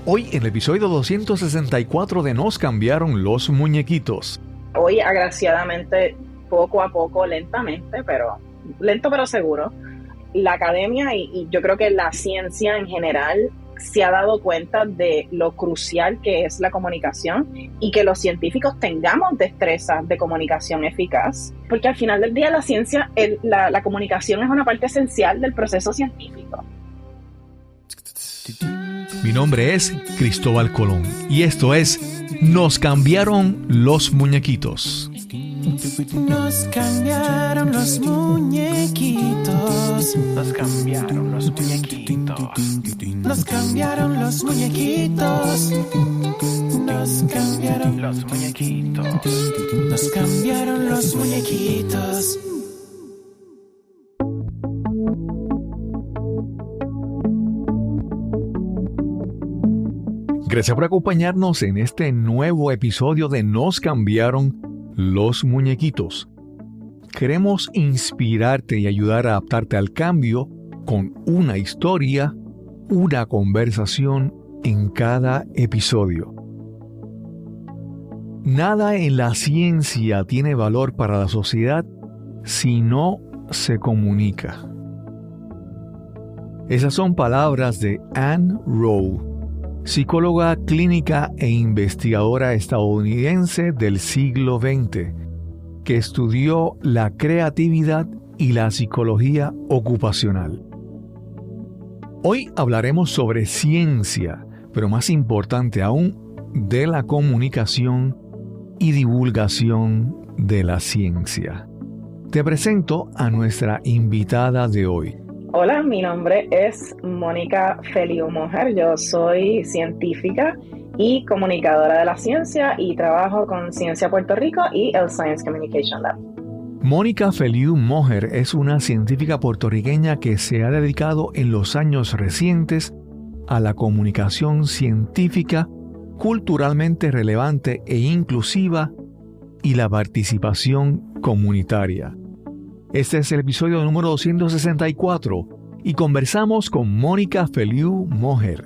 Hoy en el episodio 264 de Nos cambiaron los muñequitos. Hoy, agraciadamente, poco a poco, lentamente, pero lento pero seguro, la academia y yo creo que la ciencia en general se ha dado cuenta de lo crucial que es la comunicación y que los científicos tengamos destrezas de comunicación eficaz, porque al final del día la ciencia, la comunicación es una parte esencial del proceso científico. Mi nombre es Cristóbal Colón y esto es Nos cambiaron los muñequitos. Nos cambiaron los muñequitos. Nos cambiaron los muñequitos. Nos cambiaron los muñequitos. Nos cambiaron Los muñequitos. Nos cambiaron los muñequitos. Gracias por acompañarnos en este nuevo episodio de Nos cambiaron los muñequitos. Queremos inspirarte y ayudar a adaptarte al cambio con una historia, una conversación en cada episodio. Nada en la ciencia tiene valor para la sociedad si no se comunica. Esas son palabras de Anne Rowe, psicóloga clínica e investigadora estadounidense del siglo XX, que estudió la creatividad y la psicología ocupacional. Hoy hablaremos sobre ciencia, pero más importante aún, de la comunicación y divulgación de la ciencia. Te presento a nuestra invitada de hoy. Hola, mi nombre es Mónica Feliu Moher. Yo soy científica y comunicadora de la ciencia y trabajo con Ciencia Puerto Rico y el Science Communication Lab. Mónica Feliu Moher es una científica puertorriqueña que se ha dedicado en los años recientes a la comunicación científica culturalmente relevante e inclusiva y la participación comunitaria. Este es el episodio número 264 y conversamos con Mónica Feliu Moher.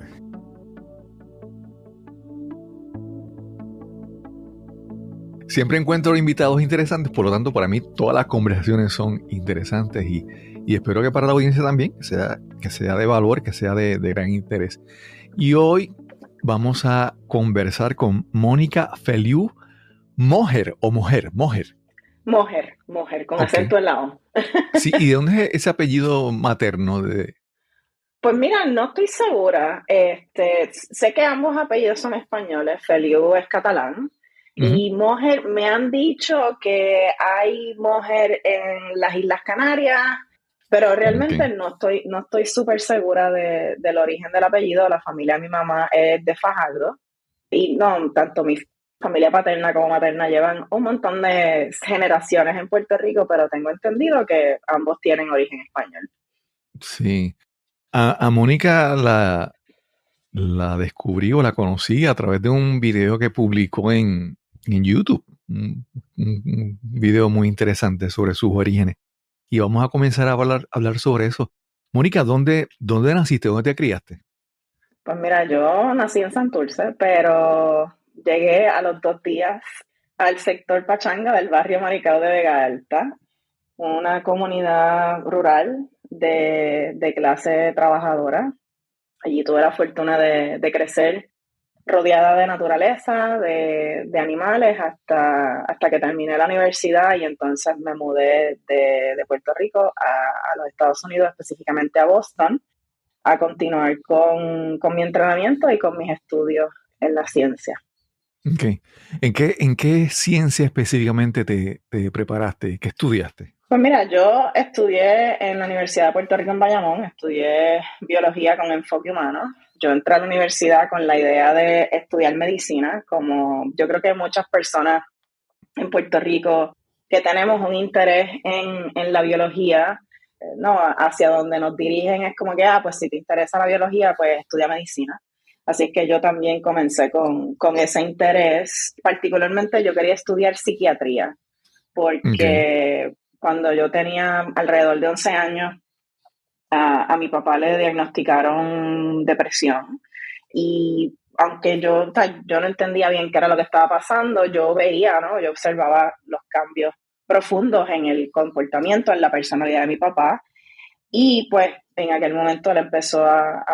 Siempre encuentro invitados interesantes, por lo tanto para mí todas las conversaciones son interesantes y espero que para la audiencia también que sea de valor, que sea de gran interés. Y hoy vamos a conversar con Mónica Feliu Moher o Moher. Moher, con acento en la O. Sí, ¿y de dónde es ese apellido materno? Pues mira, no estoy segura. Sé que ambos apellidos son españoles. Feliu es catalán. Y Moher, me han dicho que hay Moher en las Islas Canarias, pero realmente no estoy súper segura del origen del apellido. La familia de mi mamá es de Fajardo. Y no, tanto mi familia paterna como materna llevan un montón de generaciones en Puerto Rico, pero tengo entendido que ambos tienen origen español. Sí. A Mónica la descubrí o la conocí a través de un video que publicó en YouTube. Un video muy interesante sobre sus orígenes. Y vamos a comenzar a hablar sobre eso. Mónica, ¿dónde naciste? ¿Dónde te criaste? Pues mira, yo nací en Santurce, pero llegué a los 2 días al sector Pachanga del barrio Maricao de Vega Alta, una comunidad rural de clase trabajadora. Allí tuve la fortuna de crecer rodeada de naturaleza, de animales, hasta que terminé la universidad y entonces me mudé de Puerto Rico a los Estados Unidos, específicamente a Boston, a continuar con mi entrenamiento y con mis estudios en la ciencia. Okay. ¿En qué ciencia específicamente te preparaste? ¿Qué estudiaste? Pues mira, yo estudié en la Universidad de Puerto Rico en Bayamón, estudié biología con enfoque humano. Yo entré a la universidad con la idea de estudiar medicina, como yo creo que muchas personas en Puerto Rico que tenemos un interés en la biología, no, hacia donde nos dirigen es como que, pues si te interesa la biología, pues estudia medicina. Así que yo también comencé con ese interés. Particularmente yo quería estudiar psiquiatría, porque cuando yo tenía alrededor de 11 años, a mi papá le diagnosticaron depresión y aunque yo no entendía bien qué era lo que estaba pasando, yo veía, ¿no? Yo observaba los cambios profundos en el comportamiento, en la personalidad de mi papá. Y pues en aquel momento él empezó a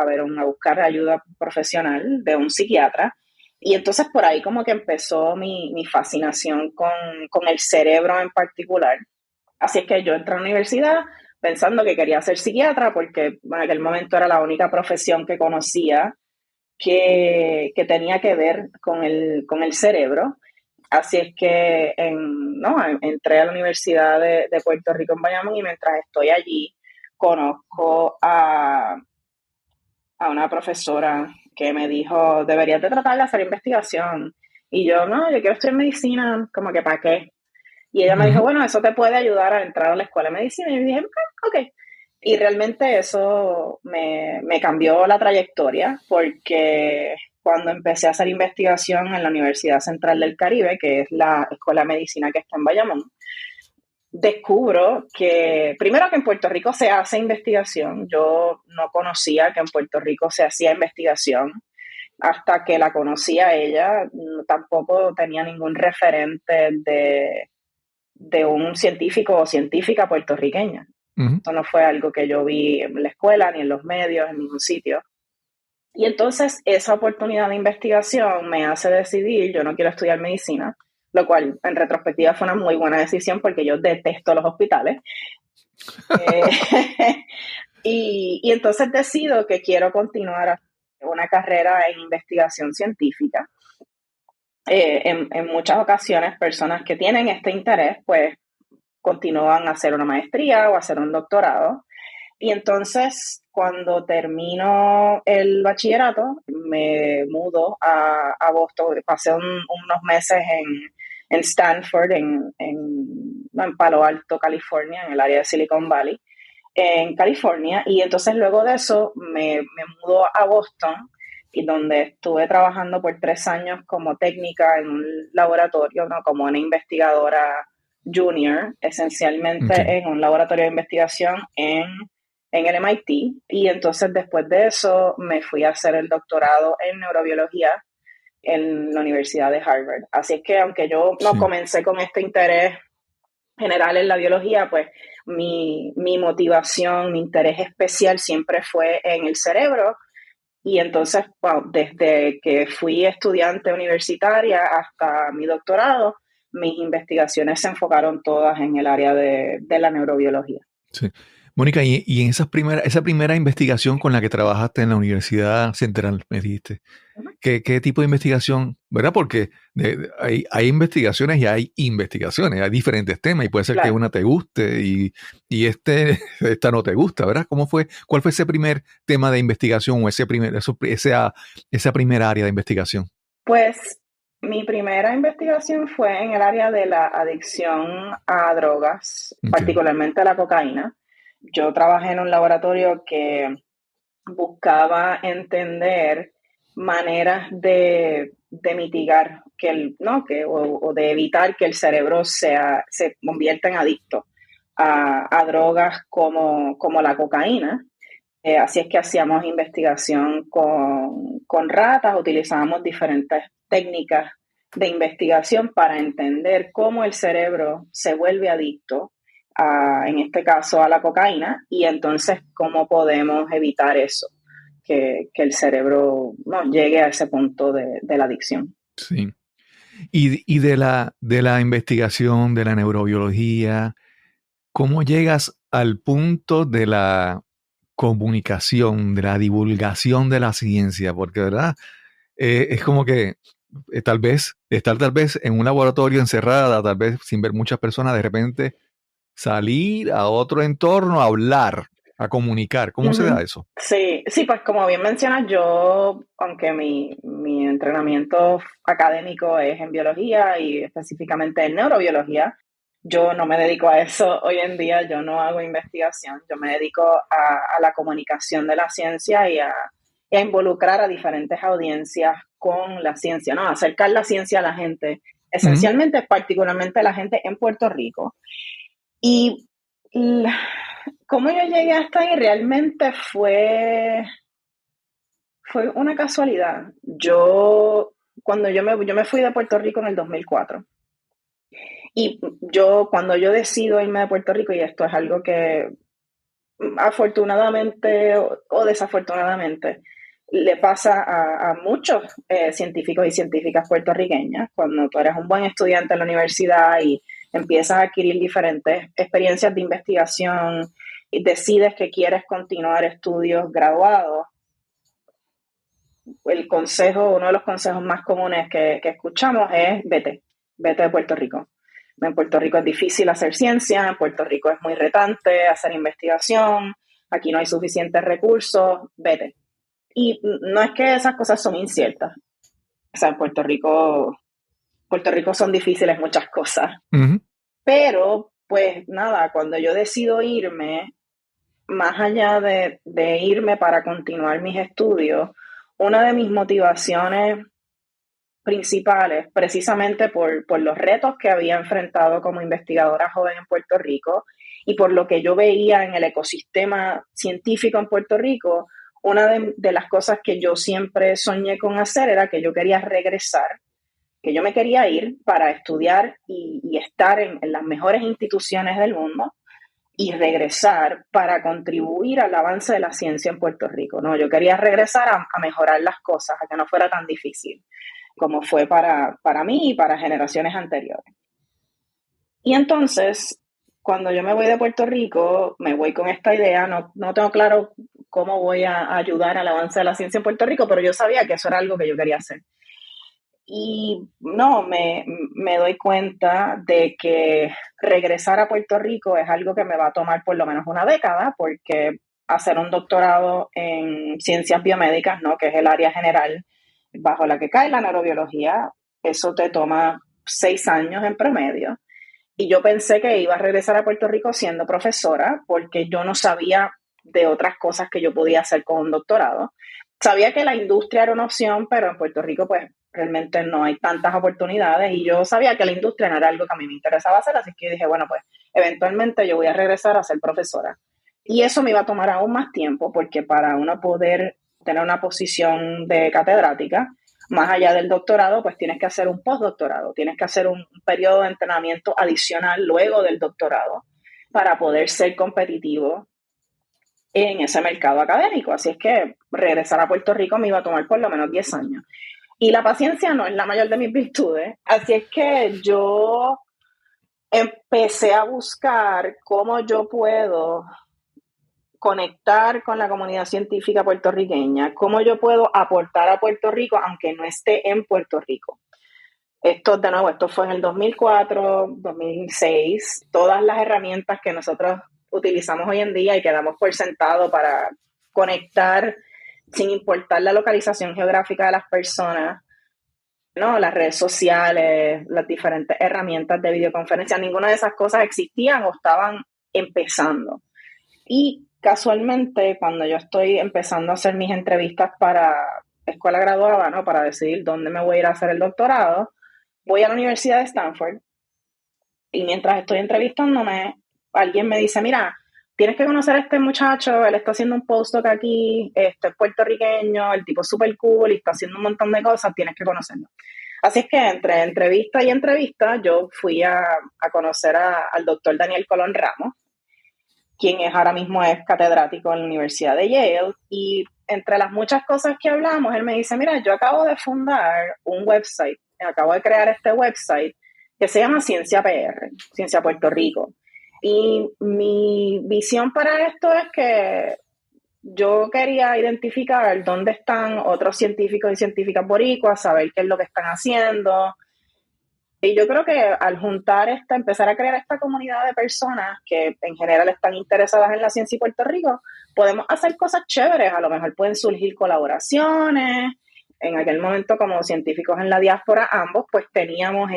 buscar ayuda profesional de un psiquiatra. Y entonces por ahí como que empezó mi fascinación con el cerebro en particular. Así es que yo entré a la universidad pensando que quería ser psiquiatra porque en aquel momento era la única profesión que conocía que tenía que ver con el cerebro. Así es que no, entré a la Universidad de Puerto Rico en Bayamón y mientras estoy allí conozco a una profesora que me dijo, deberías de tratar de hacer investigación. Y yo, no, yo quiero estudiar medicina, como que ¿para qué? Y ella me dijo, bueno, eso te puede ayudar a entrar a la escuela de medicina. Y yo dije, ok. Y realmente eso me cambió la trayectoria porque cuando empecé a hacer investigación en la Universidad Central del Caribe, que es la escuela de medicina que está en Bayamón, descubro primero que en Puerto Rico se hace investigación. Yo no conocía que en Puerto Rico se hacía investigación. Hasta que la conocí a ella, tampoco tenía ningún referente de un científico o científica puertorriqueña. Uh-huh. Esto no fue algo que yo vi en la escuela, ni en los medios, en ningún sitio. Y entonces esa oportunidad de investigación me hace decidir, yo no quiero estudiar medicina, lo cual en retrospectiva fue una muy buena decisión porque yo detesto los hospitales. Y entonces decido que quiero continuar una carrera en investigación científica. En muchas ocasiones personas que tienen este interés pues continúan a hacer una maestría o a hacer un doctorado. Y entonces, cuando termino el bachillerato, me mudo a Boston. Pasé unos meses en Stanford, en Palo Alto, California, en el área de Silicon Valley, en California. Y entonces, luego de eso, me mudo a Boston, y donde estuve trabajando por 3 años como técnica en un laboratorio, ¿no? Como una investigadora junior, esencialmente en un laboratorio de investigación en el MIT. Y entonces después de eso me fui a hacer el doctorado en neurobiología en la Universidad de Harvard. Así es que aunque yo no comencé con este interés general en la biología, pues mi motivación, mi interés especial siempre fue en el cerebro. Y entonces, desde que fui estudiante universitaria hasta mi doctorado, mis investigaciones se enfocaron todas en el área de la neurobiología. Sí. Mónica, y en esa primera investigación con la que trabajaste en la Universidad Central, me dijiste, ¿qué tipo de investigación? ¿Verdad? Porque hay investigaciones y hay investigaciones, hay diferentes temas y puede ser que una te guste y esta no te gusta, ¿verdad? ¿Cuál fue ese primer tema de investigación o esa primera área de investigación? Pues mi primera investigación fue en el área de la adicción a drogas, particularmente a la cocaína. Yo trabajé en un laboratorio que buscaba entender maneras de mitigar o de evitar que el cerebro se convierta en adicto a drogas como la cocaína. Así es que hacíamos investigación con ratas, utilizábamos diferentes técnicas de investigación para entender cómo el cerebro se vuelve adicto en este caso a la cocaína, y entonces cómo podemos evitar eso, que el cerebro no llegue a ese punto de la adicción. Sí. Y de la investigación, de la neurobiología, ¿cómo llegas al punto de la comunicación, de la divulgación de la ciencia? Porque, ¿verdad? Es como que estar tal vez en un laboratorio encerrada, tal vez sin ver muchas personas, de repente salir a otro entorno, a hablar, a comunicar. ¿Cómo se da eso? Sí, pues como bien mencionas, yo, aunque mi entrenamiento académico es en biología y específicamente en neurobiología, yo no me dedico a eso hoy en día. Yo no hago investigación, yo me dedico a la comunicación de la ciencia y a involucrar a diferentes audiencias con la ciencia, ¿no? Acercar la ciencia a la gente, esencialmente, particularmente a la gente en Puerto Rico. Y cómo yo llegué hasta ahí realmente fue Fue una casualidad. Cuando yo me fui de Puerto Rico en el 2004. Y cuando yo decido irme de Puerto Rico, y esto es algo que afortunadamente o desafortunadamente le pasa a muchos científicos y científicas puertorriqueñas, cuando tú eres un buen estudiante en la universidad y empiezas a adquirir diferentes experiencias de investigación y decides que quieres continuar estudios graduados, uno de los consejos más comunes que escuchamos es vete de Puerto Rico. En Puerto Rico es difícil hacer ciencia, en Puerto Rico es muy retante hacer investigación, aquí no hay suficientes recursos, vete. Y no es que esas cosas son inciertas. O sea, en Puerto Rico son difíciles muchas cosas. Uh-huh. Pero, pues nada, cuando yo decido irme, más allá de irme para continuar mis estudios, una de mis motivaciones principales, precisamente por los retos que había enfrentado como investigadora joven en Puerto Rico y por lo que yo veía en el ecosistema científico en Puerto Rico, una de las cosas que yo siempre soñé con hacer era que yo quería regresar, que yo me quería ir para estudiar y estar en las mejores instituciones del mundo y regresar para contribuir al avance de la ciencia en Puerto Rico, ¿no? Yo quería regresar a mejorar las cosas, a que no fuera tan difícil como fue para mí y para generaciones anteriores. Y entonces, cuando yo me voy de Puerto Rico, me voy con esta idea, no tengo claro cómo voy a ayudar al avance de la ciencia en Puerto Rico, pero yo sabía que eso era algo que yo quería hacer. Y no, me doy cuenta de que regresar a Puerto Rico es algo que me va a tomar por lo menos una década, porque hacer un doctorado en ciencias biomédicas, ¿no?, que es el área general bajo la que cae la neurobiología, eso te toma 6 años en promedio. Y yo pensé que iba a regresar a Puerto Rico siendo profesora, porque yo no sabía de otras cosas que yo podía hacer con un doctorado. Sabía que la industria era una opción, pero en Puerto Rico pues realmente no hay tantas oportunidades y yo sabía que la industria no era algo que a mí me interesaba hacer, así que dije, bueno, pues eventualmente yo voy a regresar a ser profesora. Y eso me iba a tomar aún más tiempo, porque para uno poder tener una posición de catedrática, más allá del doctorado, pues tienes que hacer un postdoctorado, tienes que hacer un periodo de entrenamiento adicional luego del doctorado para poder ser competitivo en ese mercado académico. Así es que regresar a Puerto Rico me iba a tomar por lo menos 10 años. Y la paciencia no es la mayor de mis virtudes. Así es que yo empecé a buscar cómo yo puedo conectar con la comunidad científica puertorriqueña, cómo yo puedo aportar a Puerto Rico aunque no esté en Puerto Rico. Esto fue en el 2004, 2006, todas las herramientas que nosotros utilizamos hoy en día y que damos por sentado para conectar sin importar la localización geográfica de las personas, ¿no? Las redes sociales, las diferentes herramientas de videoconferencia, ninguna de esas cosas existían o estaban empezando. Y casualmente, cuando yo estoy empezando a hacer mis entrevistas para escuela graduada, ¿no?, para decidir dónde me voy a ir a hacer el doctorado, voy a la Universidad de Stanford y mientras estoy entrevistándome, alguien me dice, mira, tienes que conocer a este muchacho, él está haciendo un postdoc aquí, es puertorriqueño, el tipo es súper cool y está haciendo un montón de cosas, tienes que conocerlo. Así es que entre entrevista y entrevista yo fui a conocer al doctor Daniel Colón Ramos, quien ahora mismo es catedrático en la Universidad de Yale, y entre las muchas cosas que hablamos, él me dice, mira, yo acabo de fundar un website, acabo de crear este website que se llama Ciencia PR, Ciencia Puerto Rico. Y mi visión para esto es que yo quería identificar dónde están otros científicos y científicas boricuas, saber qué es lo que están haciendo. Y yo creo que al empezar a crear esta comunidad de personas que en general están interesadas en la ciencia y Puerto Rico, podemos hacer cosas chéveres. A lo mejor pueden surgir colaboraciones. En aquel momento, como científicos en la diáspora, ambos pues teníamos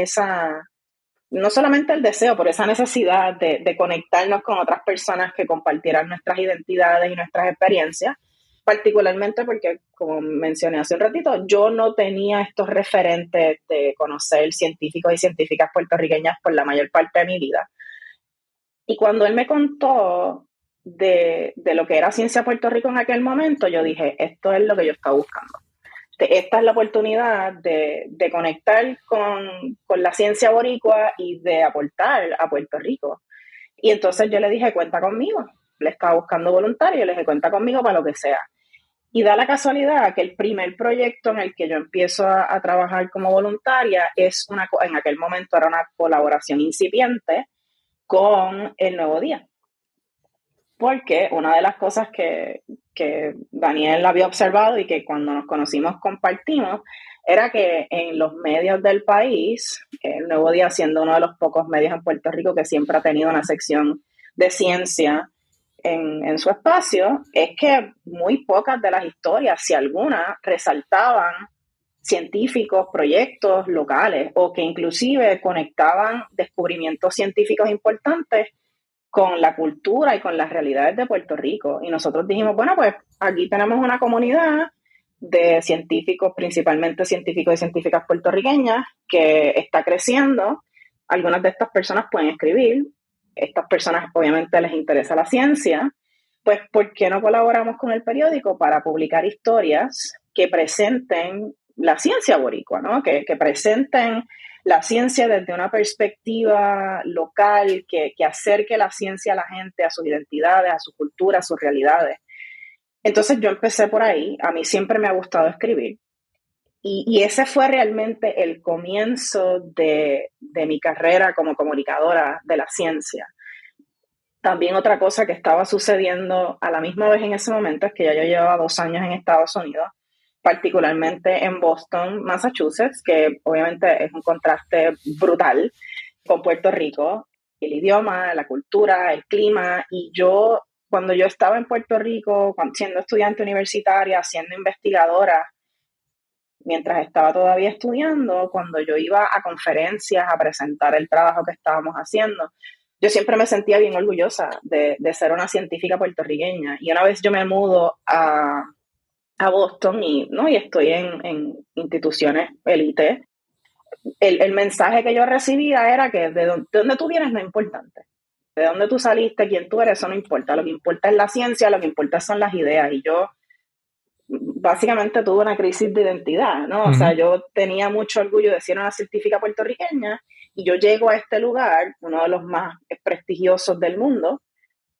no solamente el deseo, pero esa necesidad de conectarnos con otras personas que compartieran nuestras identidades y nuestras experiencias, particularmente porque, como mencioné hace un ratito, yo no tenía estos referentes de conocer científicos y científicas puertorriqueñas por la mayor parte de mi vida. Y cuando él me contó de lo que era Ciencia Puerto Rico en aquel momento, yo dije, esto es lo que yo estaba buscando. Esta es la oportunidad de conectar con la ciencia boricua y de aportar a Puerto Rico. Y entonces yo le dije, cuenta conmigo. Le estaba buscando voluntario, le dije, cuenta conmigo para lo que sea. Y da la casualidad que el primer proyecto en el que yo empiezo a trabajar como voluntaria en aquel momento era una colaboración incipiente con El Nuevo Día. Porque una de las cosas que Daniel había observado y que cuando nos conocimos compartimos, era que en los medios del país, El Nuevo Día siendo uno de los pocos medios en Puerto Rico que siempre ha tenido una sección de ciencia en su espacio, es que muy pocas de las historias, si alguna, resaltaban científicos, proyectos locales o que inclusive conectaban descubrimientos científicos importantes con la cultura y con las realidades de Puerto Rico. Y nosotros dijimos, bueno, pues aquí tenemos una comunidad de científicos, principalmente científicos y científicas puertorriqueñas, que está creciendo. Algunas de estas personas pueden escribir, estas personas obviamente les interesa la ciencia, pues ¿por qué no colaboramos con el periódico para publicar historias que presenten la ciencia boricua, ¿no? Que presenten la ciencia desde una perspectiva local, que acerque la ciencia a la gente, a sus identidades, a su cultura, a sus realidades. Entonces yo empecé por ahí, a mí siempre me ha gustado escribir, y ese fue realmente el comienzo de mi carrera como comunicadora de la ciencia. También otra cosa que estaba sucediendo a la misma vez en ese momento es que ya yo llevaba 2 años en Estados Unidos, particularmente en Boston, Massachusetts, que obviamente es un contraste brutal con Puerto Rico, el idioma, la cultura, el clima. Y yo, cuando yo estaba en Puerto Rico, siendo estudiante universitaria, siendo investigadora, mientras estaba todavía estudiando, cuando yo iba a conferencias a presentar el trabajo que estábamos haciendo, yo siempre me sentía bien orgullosa de ser una científica puertorriqueña. Y una vez yo me mudo a Boston y estoy en instituciones élite, el mensaje que yo recibía era que de dónde tú vienes no es importante. De dónde tú saliste, quién tú eres, eso no importa. Lo que importa es la ciencia, lo que importa son las ideas. Y yo básicamente tuve una crisis de identidad, ¿no? O sea, yo tenía mucho orgullo de ser una científica puertorriqueña y yo llego a este lugar, uno de los más prestigiosos del mundo,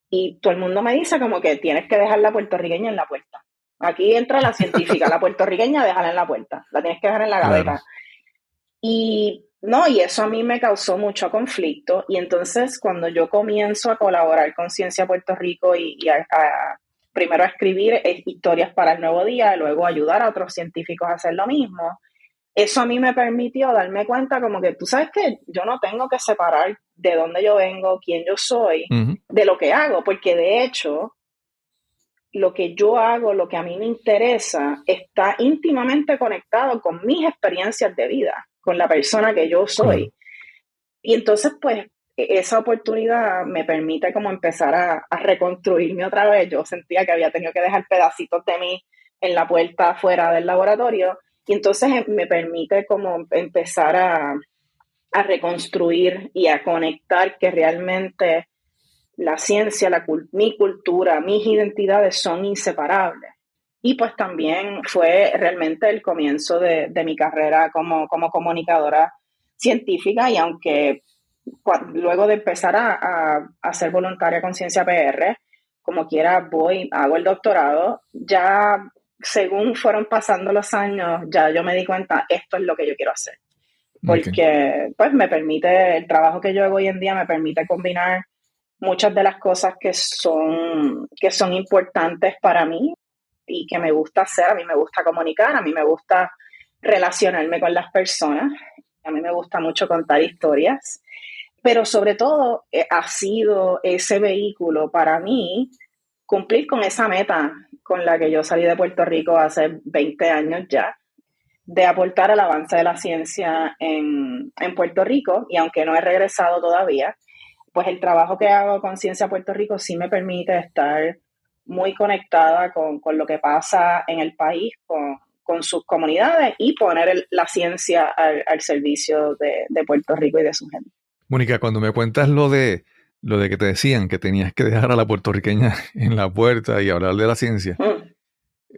y todo el mundo me dice como que tienes que dejar la puertorriqueña en la puerta. Aquí entra la científica, la puertorriqueña déjala en la puerta, la tienes que dejar en la gaveta. Claro. Y eso a mí me causó mucho conflicto, y entonces cuando yo comienzo a colaborar con Ciencia Puerto Rico y primero a escribir historias para El Nuevo Día, luego ayudar a otros científicos a hacer lo mismo, eso a mí me permitió darme cuenta como que, tú sabes que yo no tengo que separar de dónde yo vengo, quién yo soy, de lo que hago, porque de hecho, lo que yo hago, lo que a mí me interesa, está íntimamente conectado con mis experiencias de vida, con la persona que yo soy. Y entonces, pues, esa oportunidad me permite como empezar a reconstruirme otra vez. Yo sentía que había tenido que dejar pedacitos de mí en la puerta afuera del laboratorio, y entonces me permite como empezar a reconstruir y a conectar que realmente la ciencia, mi cultura, mis identidades son inseparables. Y pues también fue realmente el comienzo de mi carrera como comunicadora científica, y aunque luego de empezar a ser voluntaria con Ciencia PR, como quiera hago el doctorado, ya según fueron pasando los años, ya yo me di cuenta, esto es lo que yo quiero hacer. Porque pues me permite, el trabajo que yo hago hoy en día me permite combinar muchas de las cosas que son importantes para mí y que me gusta hacer. A mí me gusta comunicar, a mí me gusta relacionarme con las personas, a mí me gusta mucho contar historias, pero sobre todo ha sido ese vehículo para mí cumplir con esa meta con la que yo salí de Puerto Rico hace 20 años ya, de aportar al avance de la ciencia en Puerto Rico. Y aunque no he regresado todavía, pues el trabajo que hago con Ciencia Puerto Rico sí me permite estar muy conectada con lo que pasa en el país, con sus comunidades, y poner la ciencia al servicio de Puerto Rico y de su gente. Mónica, cuando me cuentas lo de lo de que te decían que tenías que dejar a la puertorriqueña en la puerta y hablar de la ciencia.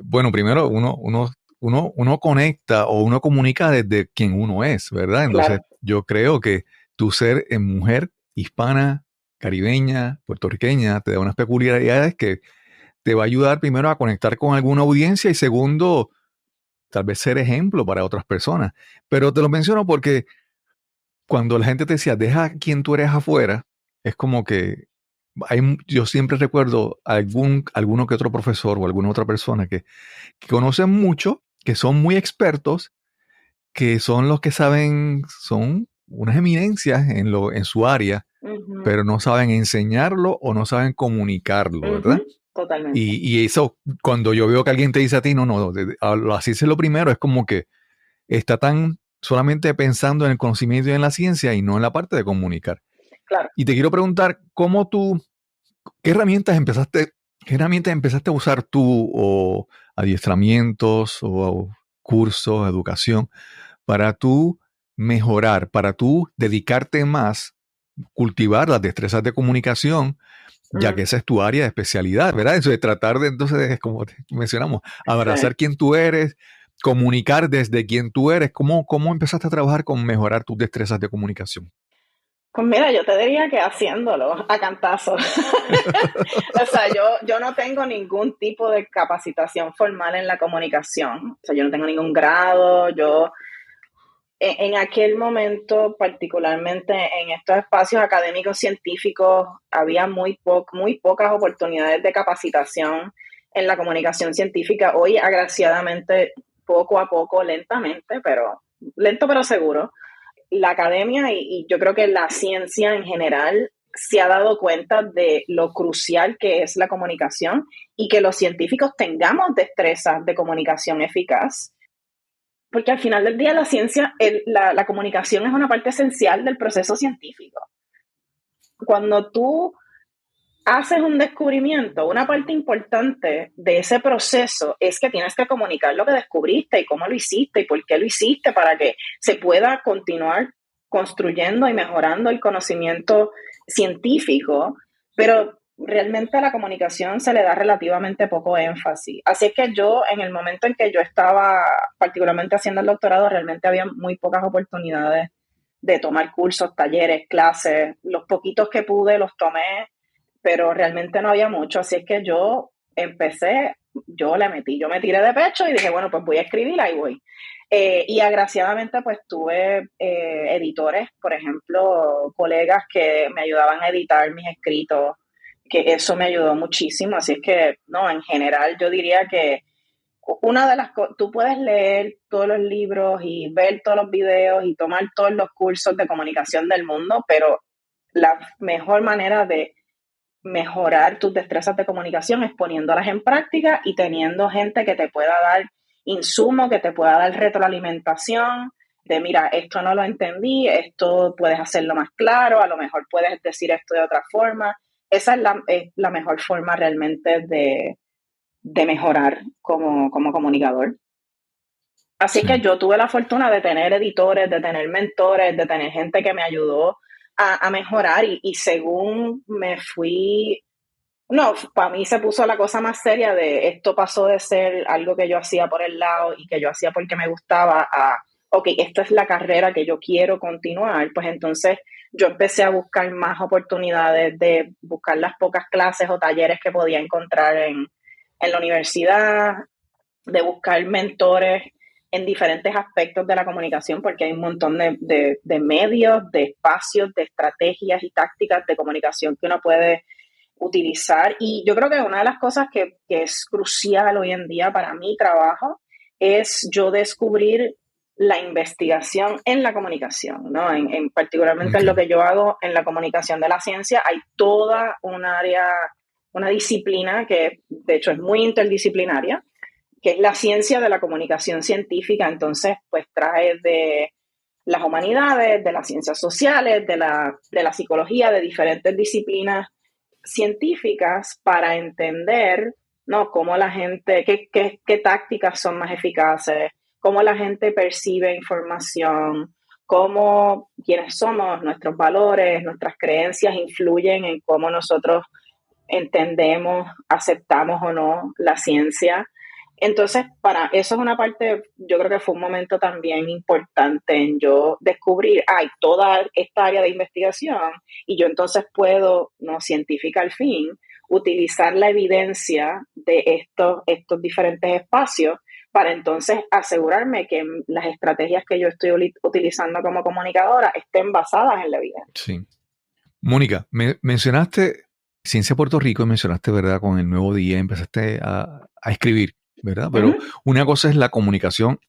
Bueno, primero uno conecta o uno comunica desde quien uno es, ¿verdad? Entonces, Claro. yo creo que tu ser en mujer hispana, caribeña, puertorriqueña, te da unas peculiaridades que te va a ayudar primero a conectar con alguna audiencia y segundo, tal vez ser ejemplo para otras personas. Pero te lo menciono porque cuando la gente te decía, deja quien tú eres afuera, es como que yo siempre recuerdo alguno que otro profesor o alguna otra persona que conocen mucho, que son muy expertos, que son los que saben, son unas eminencias en su área, pero no saben enseñarlo o no saben comunicarlo, ¿verdad? Totalmente. Y eso, cuando yo veo que alguien te dice a ti, no, así es lo primero, es como que está tan solamente pensando en el conocimiento y en la ciencia y no en la parte de comunicar. Claro. Y te quiero preguntar, ¿qué herramientas empezaste a usar tú o adiestramientos o cursos, educación, para tú mejorar, para tú dedicarte más, cultivar las destrezas de comunicación, ya que esa es tu área de especialidad, ¿verdad? Eso de tratar de, entonces, como mencionamos, abrazar quién tú eres, comunicar desde quién tú eres. ¿Cómo empezaste a trabajar con mejorar tus destrezas de comunicación? Pues mira, yo te diría que haciéndolo a cantazo. O sea, yo no tengo ningún tipo de capacitación formal en la comunicación. O sea, yo no tengo ningún grado. En aquel momento, particularmente en estos espacios académicos científicos, había muy pocas oportunidades de capacitación en la comunicación científica. Hoy, agraciadamente, poco a poco, lentamente, pero lento pero seguro, la academia y yo creo que la ciencia en general se ha dado cuenta de lo crucial que es la comunicación y que los científicos tengamos destrezas de comunicación eficaz. Porque al final del día la ciencia, la comunicación es una parte esencial del proceso científico. Cuando tú haces un descubrimiento, una parte importante de ese proceso es que tienes que comunicar lo que descubriste y cómo lo hiciste y por qué lo hiciste para que se pueda continuar construyendo y mejorando el conocimiento científico, pero realmente a la comunicación se le da relativamente poco énfasis. Así es que yo, en el momento en que yo estaba particularmente haciendo el doctorado, realmente había muy pocas oportunidades de tomar cursos, talleres, clases. Los poquitos que pude los tomé, pero realmente no había mucho, así es que yo me tiré de pecho y dije, bueno, pues voy a escribir, ahí voy. Y agraciadamente pues tuve editores, por ejemplo, colegas que me ayudaban a editar mis escritos, que eso me ayudó muchísimo, así es que, no, en general yo diría que una de las cosas, tú puedes leer todos los libros y ver todos los videos y tomar todos los cursos de comunicación del mundo, pero la mejor manera de mejorar tus destrezas de comunicación es poniéndolas en práctica y teniendo gente que te pueda dar insumo, que te pueda dar retroalimentación de mira, esto no lo entendí, esto puedes hacerlo más claro, a lo mejor puedes decir esto de otra forma. Esa es la mejor forma realmente de mejorar como comunicador. Así que yo tuve la fortuna de tener editores, de tener mentores, de tener gente que me ayudó a mejorar y según me fui, no, para mí se puso la cosa más seria de esto pasó de ser algo que yo hacía por el lado y que yo hacía porque me gustaba a, ok, esta es la carrera que yo quiero continuar, pues entonces yo empecé a buscar más oportunidades de buscar las pocas clases o talleres que podía encontrar en la universidad, de buscar mentores en diferentes aspectos de la comunicación, porque hay un montón de medios, de espacios, de estrategias y tácticas de comunicación que uno puede utilizar. Y yo creo que una de las cosas que es crucial hoy en día para mi trabajo es yo descubrir la investigación en la comunicación, ¿no? Particularmente en lo que yo hago en la comunicación de la ciencia, hay toda un área, una disciplina que de hecho es muy interdisciplinaria, que es la ciencia de la comunicación científica. Entonces, pues trae de las humanidades, de las ciencias sociales, de la psicología, de diferentes disciplinas científicas para entender, ¿no?, cómo la gente, qué tácticas son más eficaces, cómo la gente percibe información, cómo quienes somos, nuestros valores, nuestras creencias influyen en cómo nosotros entendemos, aceptamos o no la ciencia. Entonces, para eso es una parte, yo creo que fue un momento también importante en yo descubrir, hay toda esta área de investigación y yo entonces puedo, no científica al fin, utilizar la evidencia de estos diferentes espacios para entonces asegurarme que las estrategias que yo estoy utilizando como comunicadora estén basadas en la evidencia. Sí. Mónica, mencionaste Ciencia Puerto Rico y mencionaste, ¿verdad? Con el Nuevo Día empezaste a escribir, ¿verdad? Pero una cosa es la comunicación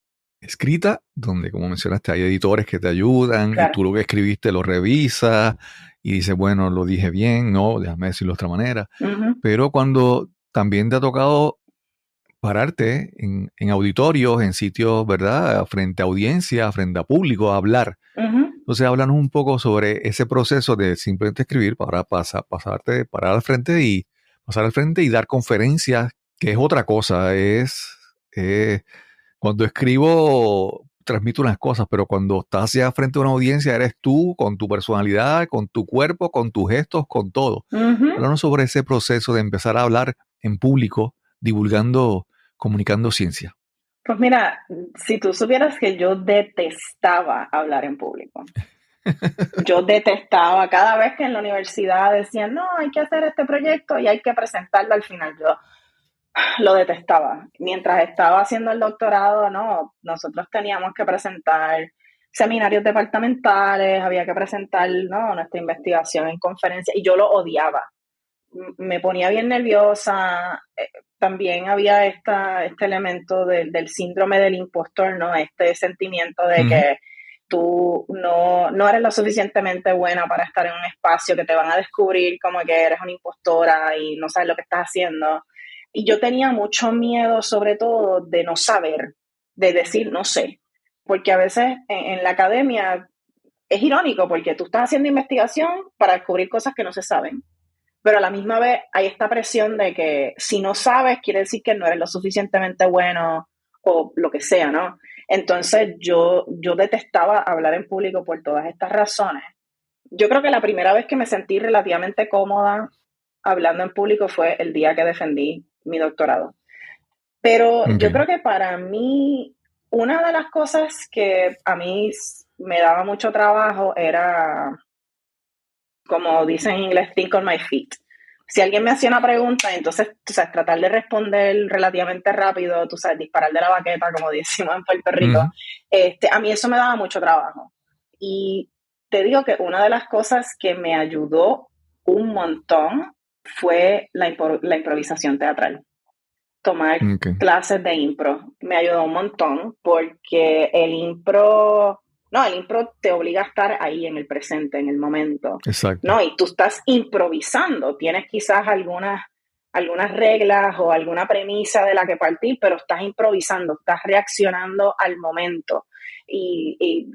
escrita, donde, como mencionaste, hay editores que te ayudan y tú lo que escribiste lo revisas y dices, bueno, lo dije bien, no, déjame decirlo de otra manera. Pero cuando también te ha tocado pararte en auditorios, en sitios, ¿verdad? Frente a audiencia, frente a público, a hablar. Entonces, háblanos un poco sobre ese proceso de simplemente escribir para parar al frente y pasar al frente y dar conferencias, que es otra cosa. Cuando escribo, transmito unas cosas, pero cuando estás hacia frente a una audiencia, eres tú, con tu personalidad, con tu cuerpo, con tus gestos, con todo. Háblanos sobre ese proceso de empezar a hablar en público, divulgando, comunicando ciencia. Pues mira, si tú supieras que yo detestaba hablar en público. Yo detestaba cada vez que en la universidad decían, no, hay que hacer este proyecto y hay que presentarlo al final. Yo lo detestaba. Mientras estaba haciendo el doctorado, no, nosotros teníamos que presentar seminarios departamentales, había que presentar, ¿no?, nuestra investigación en conferencias y yo lo odiaba. Me ponía bien nerviosa. También había este elemento del síndrome del impostor, ¿no? Este sentimiento de que tú no eres lo suficientemente buena para estar en un espacio, que te van a descubrir como que eres una impostora y no sabes lo que estás haciendo. Y yo tenía mucho miedo, sobre todo, de no saber, de decir no sé. Porque a veces en la academia es irónico, porque tú estás haciendo investigación para descubrir cosas que no se saben. Pero a la misma vez hay esta presión de que si no sabes, quiere decir que no eres lo suficientemente bueno o lo que sea, ¿no? Entonces yo detestaba hablar en público por todas estas razones. Yo creo que la primera vez que me sentí relativamente cómoda hablando en público fue el día que defendí mi doctorado. Pero yo creo que para mí, una de las cosas que a mí me daba mucho trabajo era, como dicen en inglés, think on my feet. Si alguien me hacía una pregunta, entonces, tú sabes, tratar de responder relativamente rápido, tú sabes, disparar de la baqueta, como decimos en Puerto Rico, a mí eso me daba mucho trabajo. Y te digo que una de las cosas que me ayudó un montón fue la improvisación teatral. Tomar clases de impro me ayudó un montón porque el impro te obliga a estar ahí en el presente, en el momento. Exacto. No, y tú estás improvisando, tienes quizás algunas reglas o alguna premisa de la que partir, pero estás improvisando, estás reaccionando al momento. Y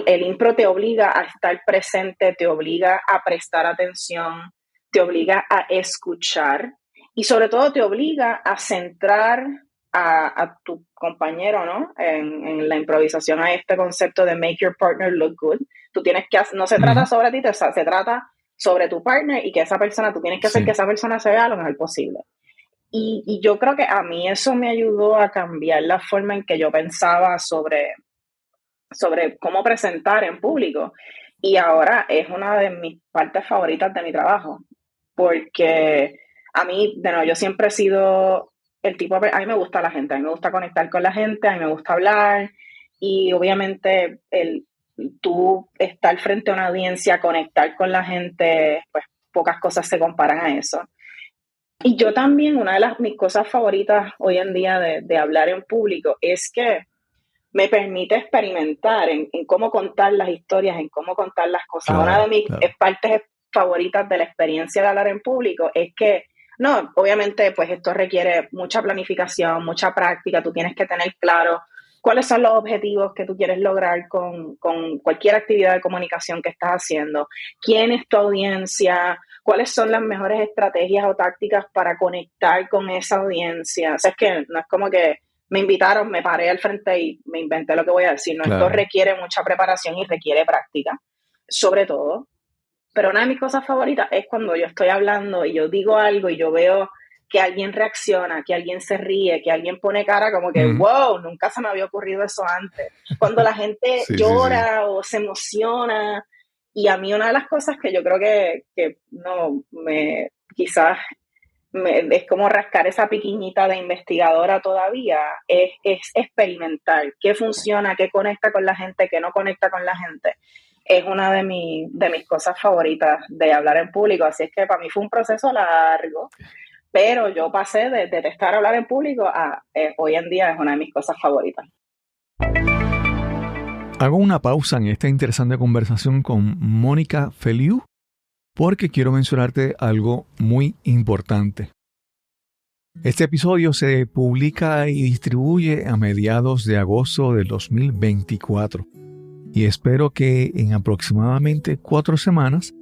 el impro te obliga a estar presente, te obliga a prestar atención, te obliga a escuchar y sobre todo te obliga a centrar a tu compañero, ¿no? En la improvisación, a este concepto de make your partner look good. Tú tienes que, no se trata sobre ti, se trata sobre tu partner y que esa persona, tú tienes que hacer que esa persona se vea lo mejor posible. Y yo creo que a mí eso me ayudó a cambiar la forma en que yo pensaba sobre cómo presentar en público. Y ahora es una de mis partes favoritas de mi trabajo, porque a mí, yo siempre he sido el tipo, a mí me gusta la gente, a mí me gusta conectar con la gente, a mí me gusta hablar y obviamente tú estar frente a una audiencia, conectar con la gente, pues pocas cosas se comparan a eso. Y yo también, una de mis cosas favoritas hoy en día de hablar en público es que me permite experimentar en cómo contar las historias, en cómo contar las cosas. Una de mis partes favoritas de la experiencia de hablar en público es que, obviamente, pues esto requiere mucha planificación, mucha práctica, tú tienes que tener claro cuáles son los objetivos que tú quieres lograr con cualquier actividad de comunicación que estás haciendo, quién es tu audiencia, cuáles son las mejores estrategias o tácticas para conectar con esa audiencia. O sea, es que no es como que me invitaron, me paré al frente y me inventé lo que voy a decir. No, Claro. esto requiere mucha preparación y requiere práctica, sobre todo. Pero una de mis cosas favoritas es cuando yo estoy hablando y yo digo algo y yo veo que alguien reacciona, que alguien se ríe, que alguien pone cara como que, wow, nunca se me había ocurrido eso antes. Cuando la gente llora o se emociona. Y a mí una de las cosas que yo creo que no me quizás es como rascar esa piquiñita de investigadora todavía, es experimentar qué funciona, qué conecta con la gente, qué no conecta con la gente. Es una de mis cosas favoritas de hablar en público, así es que para mí fue un proceso largo, pero yo pasé de detestar hablar en público a hoy en día es una de mis cosas favoritas. Hago una pausa en esta interesante conversación con Mónica Feliu porque quiero mencionarte algo muy importante. Este episodio se publica y distribuye a mediados de agosto del 2024 y espero que en aproximadamente 4 semanas,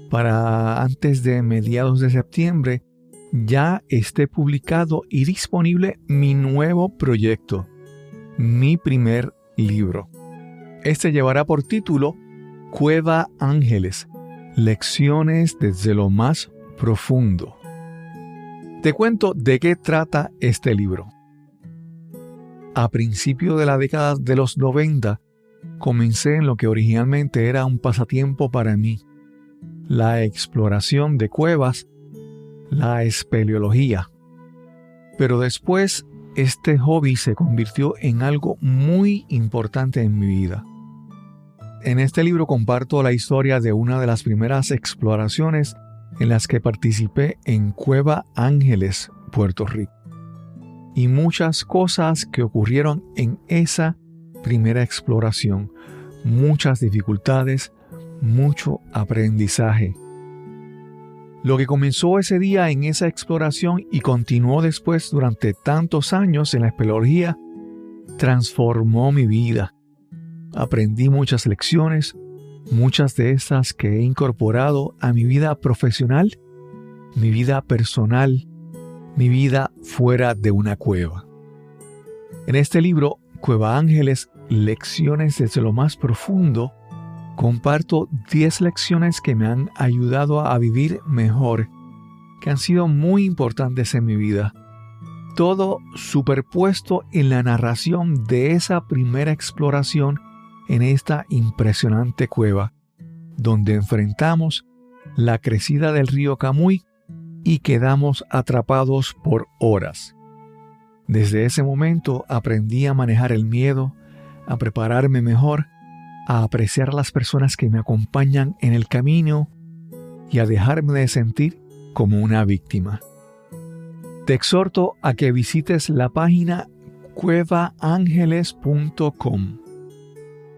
para antes de mediados de septiembre, ya esté publicado y disponible mi nuevo proyecto, mi primer libro. Este llevará por título Cueva Ángeles, lecciones desde lo más profundo. Te cuento de qué trata este libro. A principios de la década de los 90, comencé en lo que originalmente era un pasatiempo para mí, la exploración de cuevas, la espeleología. Pero después, este hobby se convirtió en algo muy importante en mi vida. En este libro comparto la historia de una de las primeras exploraciones en las que participé en Cueva Ángeles, Puerto Rico, y muchas cosas que ocurrieron en esa primera exploración, muchas dificultades, mucho aprendizaje. Lo que comenzó ese día en esa exploración y continuó después durante tantos años en la espeleología, transformó mi vida. Aprendí muchas lecciones, muchas de estas que he incorporado a mi vida profesional, mi vida personal, mi vida fuera de una cueva. En este libro, Cueva Ángeles, lecciones desde lo más profundo, comparto 10 lecciones que me han ayudado a vivir mejor, que han sido muy importantes en mi vida. Todo superpuesto en la narración de esa primera exploración en esta impresionante cueva, donde enfrentamos la crecida del río Camuy y quedamos atrapados por horas. Desde ese momento aprendí a manejar el miedo, a prepararme mejor, a apreciar a las personas que me acompañan en el camino y a dejarme de sentir como una víctima. Te exhorto a que visites la página cuevaangeles.com.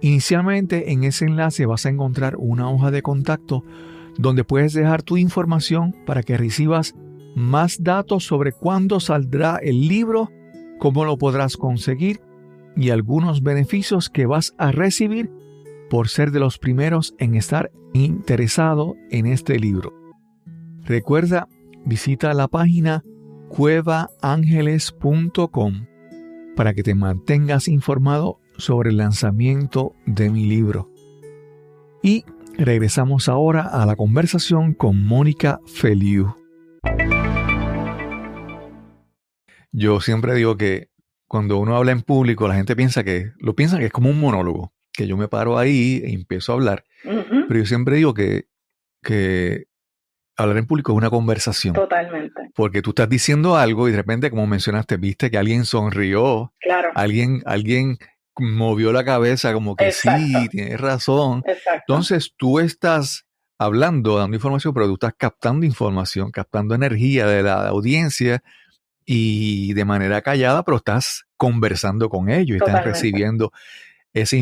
Inicialmente en ese enlace vas a encontrar una hoja de contacto donde puedes dejar tu información para que recibas más datos sobre cuándo saldrá el libro, cómo lo podrás conseguir y algunos beneficios que vas a recibir por ser de los primeros en estar interesado en este libro. Recuerda, visita la página cuevaangeles.com para que te mantengas informado sobre el lanzamiento de mi libro. Y regresamos ahora a la conversación con Mónica Feliu. Yo siempre digo que cuando uno habla en público, la gente piensa que es como un monólogo, que yo me paro ahí y empiezo a hablar. Uh-huh. Pero yo siempre digo que hablar en público es una conversación. Totalmente. Porque tú estás diciendo algo y de repente, como mencionaste, viste que alguien sonrió, claro. alguien movió la cabeza como que Exacto. sí, tienes razón. Exacto. Entonces tú estás hablando, dando información, pero tú estás captando información, captando energía de la audiencia y de manera callada, pero estás conversando con ellos, estás Totalmente. recibiendo esa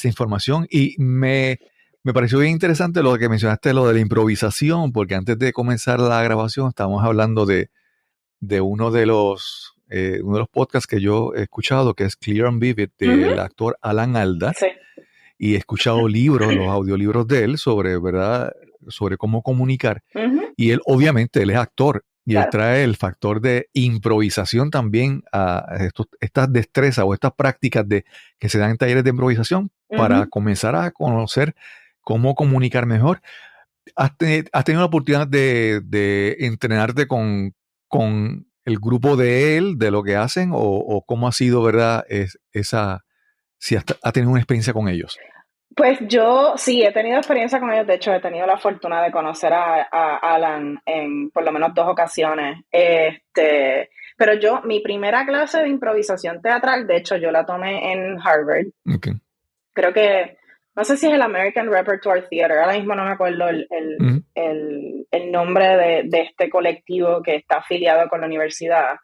información. Y me pareció bien interesante lo que mencionaste, lo de la improvisación, porque antes de comenzar la grabación estábamos hablando de uno de los podcasts que yo he escuchado, que es Clear and Vivid, del actor Alan Alda. Sí. Y he escuchado libros, los audiolibros de él sobre, ¿verdad?, sobre cómo comunicar. Uh-huh. Y él, obviamente, él es actor. Y él trae el factor de improvisación también a estas destrezas o estas prácticas que se dan en talleres de improvisación para comenzar a conocer cómo comunicar mejor. ¿Has tenido la oportunidad de entrenarte con el grupo de él, de lo que hacen, o cómo ha sido, verdad, si has tenido una experiencia con ellos? Pues yo sí, he tenido experiencia con ellos. De hecho, he tenido la fortuna de conocer a Alan en por lo menos 2 ocasiones. Pero mi primera clase de improvisación teatral, de hecho, yo la tomé en Harvard. Okay. Creo que, no sé si es el American Repertoire Theater, ahora mismo no me acuerdo el nombre de este colectivo que está afiliado con la universidad.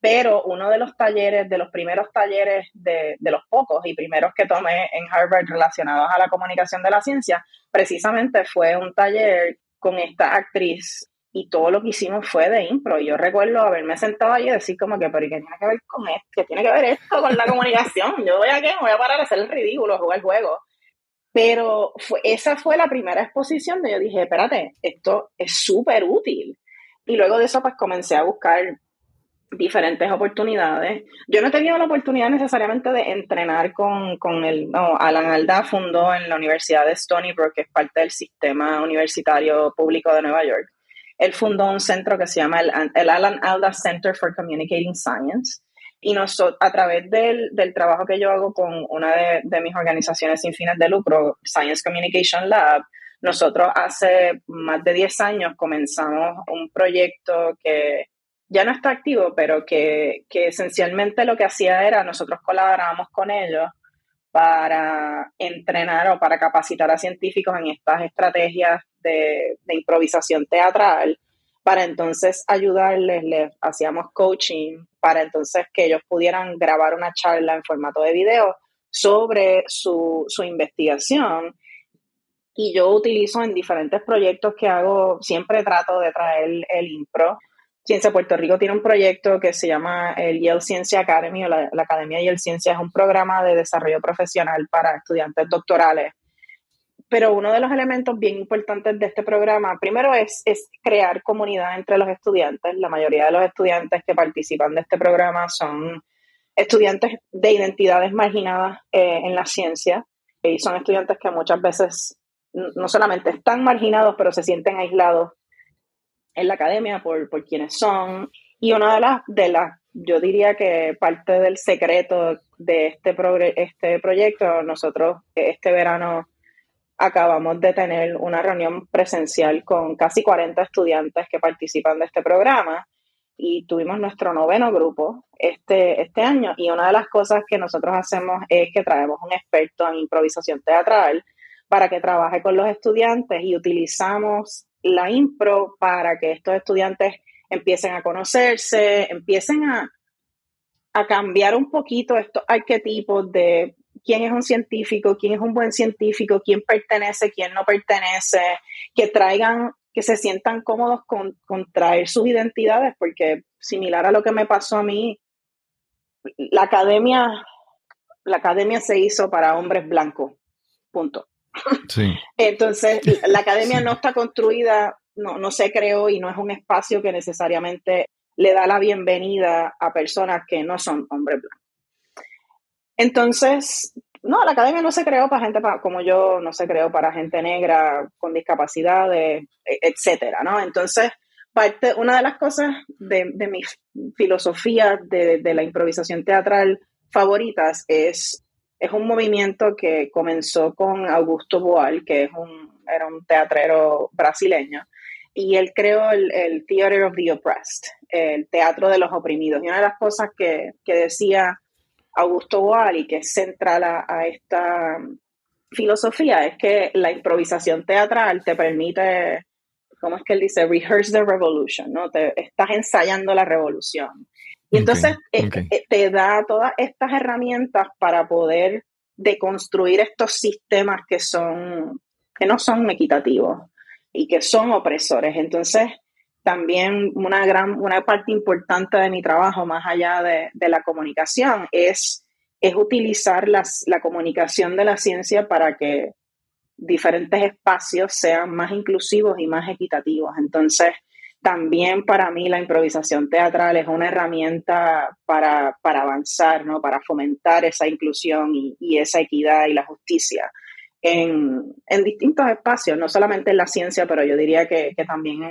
Pero uno de los talleres, de los primeros talleres de los pocos y primeros que tomé en Harvard relacionados a la comunicación de la ciencia, precisamente fue un taller con esta actriz y todo lo que hicimos fue de impro. Y yo recuerdo haberme sentado allí y decir como que, pero ¿y qué tiene que ver con esto? ¿Qué tiene que ver esto con la comunicación? Yo voy a parar a hacer el ridículo, a jugar el juego. Pero esa fue la primera exposición donde yo dije, espérate, esto es súper útil. Y luego de eso pues comencé a buscar diferentes oportunidades. Yo no he tenido la oportunidad necesariamente de entrenar con Alan Alda fundó en la Universidad de Stony Brook, que es parte del sistema universitario público de Nueva York. Él fundó un centro que se llama el Alan Alda Center for Communicating Science. Y a través del trabajo que yo hago con una de mis organizaciones sin fines de lucro, Science Communication Lab, nosotros hace más de 10 años comenzamos un proyecto que ya no está activo, pero que esencialmente lo que hacía era nosotros colaborábamos con ellos para entrenar o para capacitar a científicos en estas estrategias de improvisación teatral, para entonces ayudarles, les hacíamos coaching, para entonces que ellos pudieran grabar una charla en formato de video sobre su investigación. Y yo utilizo en diferentes proyectos que hago, siempre trato de traer el impro. Ciencia Puerto Rico tiene un proyecto que se llama el Yale Ciencia Academy, o la Academia Yale Ciencia. Es un programa de desarrollo profesional para estudiantes doctorales. Pero uno de los elementos bien importantes de este programa, primero es crear comunidad entre los estudiantes. La mayoría de los estudiantes que participan de este programa son estudiantes de identidades marginadas en la ciencia, y son estudiantes que muchas veces no solamente están marginados, pero se sienten aislados en la academia por quienes son. Y una de las, yo diría que parte del secreto de este proyecto, nosotros este verano acabamos de tener una reunión presencial con casi 40 estudiantes que participan de este programa y tuvimos nuestro 9º grupo este año. Y una de las cosas que nosotros hacemos es que traemos un experto en improvisación teatral para que trabaje con los estudiantes, y utilizamos la impro para que estos estudiantes empiecen a conocerse, empiecen a cambiar un poquito estos arquetipos de quién es un científico, quién es un buen científico, quién pertenece, quién no pertenece, que se sientan cómodos con traer sus identidades, porque similar a lo que me pasó a mí, la academia se hizo para hombres blancos, punto. Sí. Entonces, la academia no está construida, no se creó, y no es un espacio que necesariamente le da la bienvenida a personas que no son hombres blancos. Entonces, la academia no se creó para gente como yo, no se creó para gente negra con discapacidades, etcétera, ¿no? Entonces, una de las cosas de mi filosofía de la improvisación teatral favoritas es un movimiento que comenzó con Augusto Boal, que era un teatrero brasileño, y él creó el Theater of the Oppressed, el teatro de los oprimidos. Y una de las cosas que decía Augusto Boal, y que es central a esta filosofía, es que la improvisación teatral te permite, ¿cómo es que él dice? Rehearse the revolution, ¿no? Estás ensayando la revolución. Y entonces te da todas estas herramientas para poder deconstruir estos sistemas que no son equitativos y que son opresores. Entonces, también una parte importante de mi trabajo, más allá de la comunicación, es utilizar la comunicación de la ciencia para que diferentes espacios sean más inclusivos y más equitativos. Entonces, también para mí la improvisación teatral es una herramienta para avanzar, ¿no? Para fomentar esa inclusión y esa equidad y la justicia en distintos espacios, no solamente en la ciencia, pero yo diría que también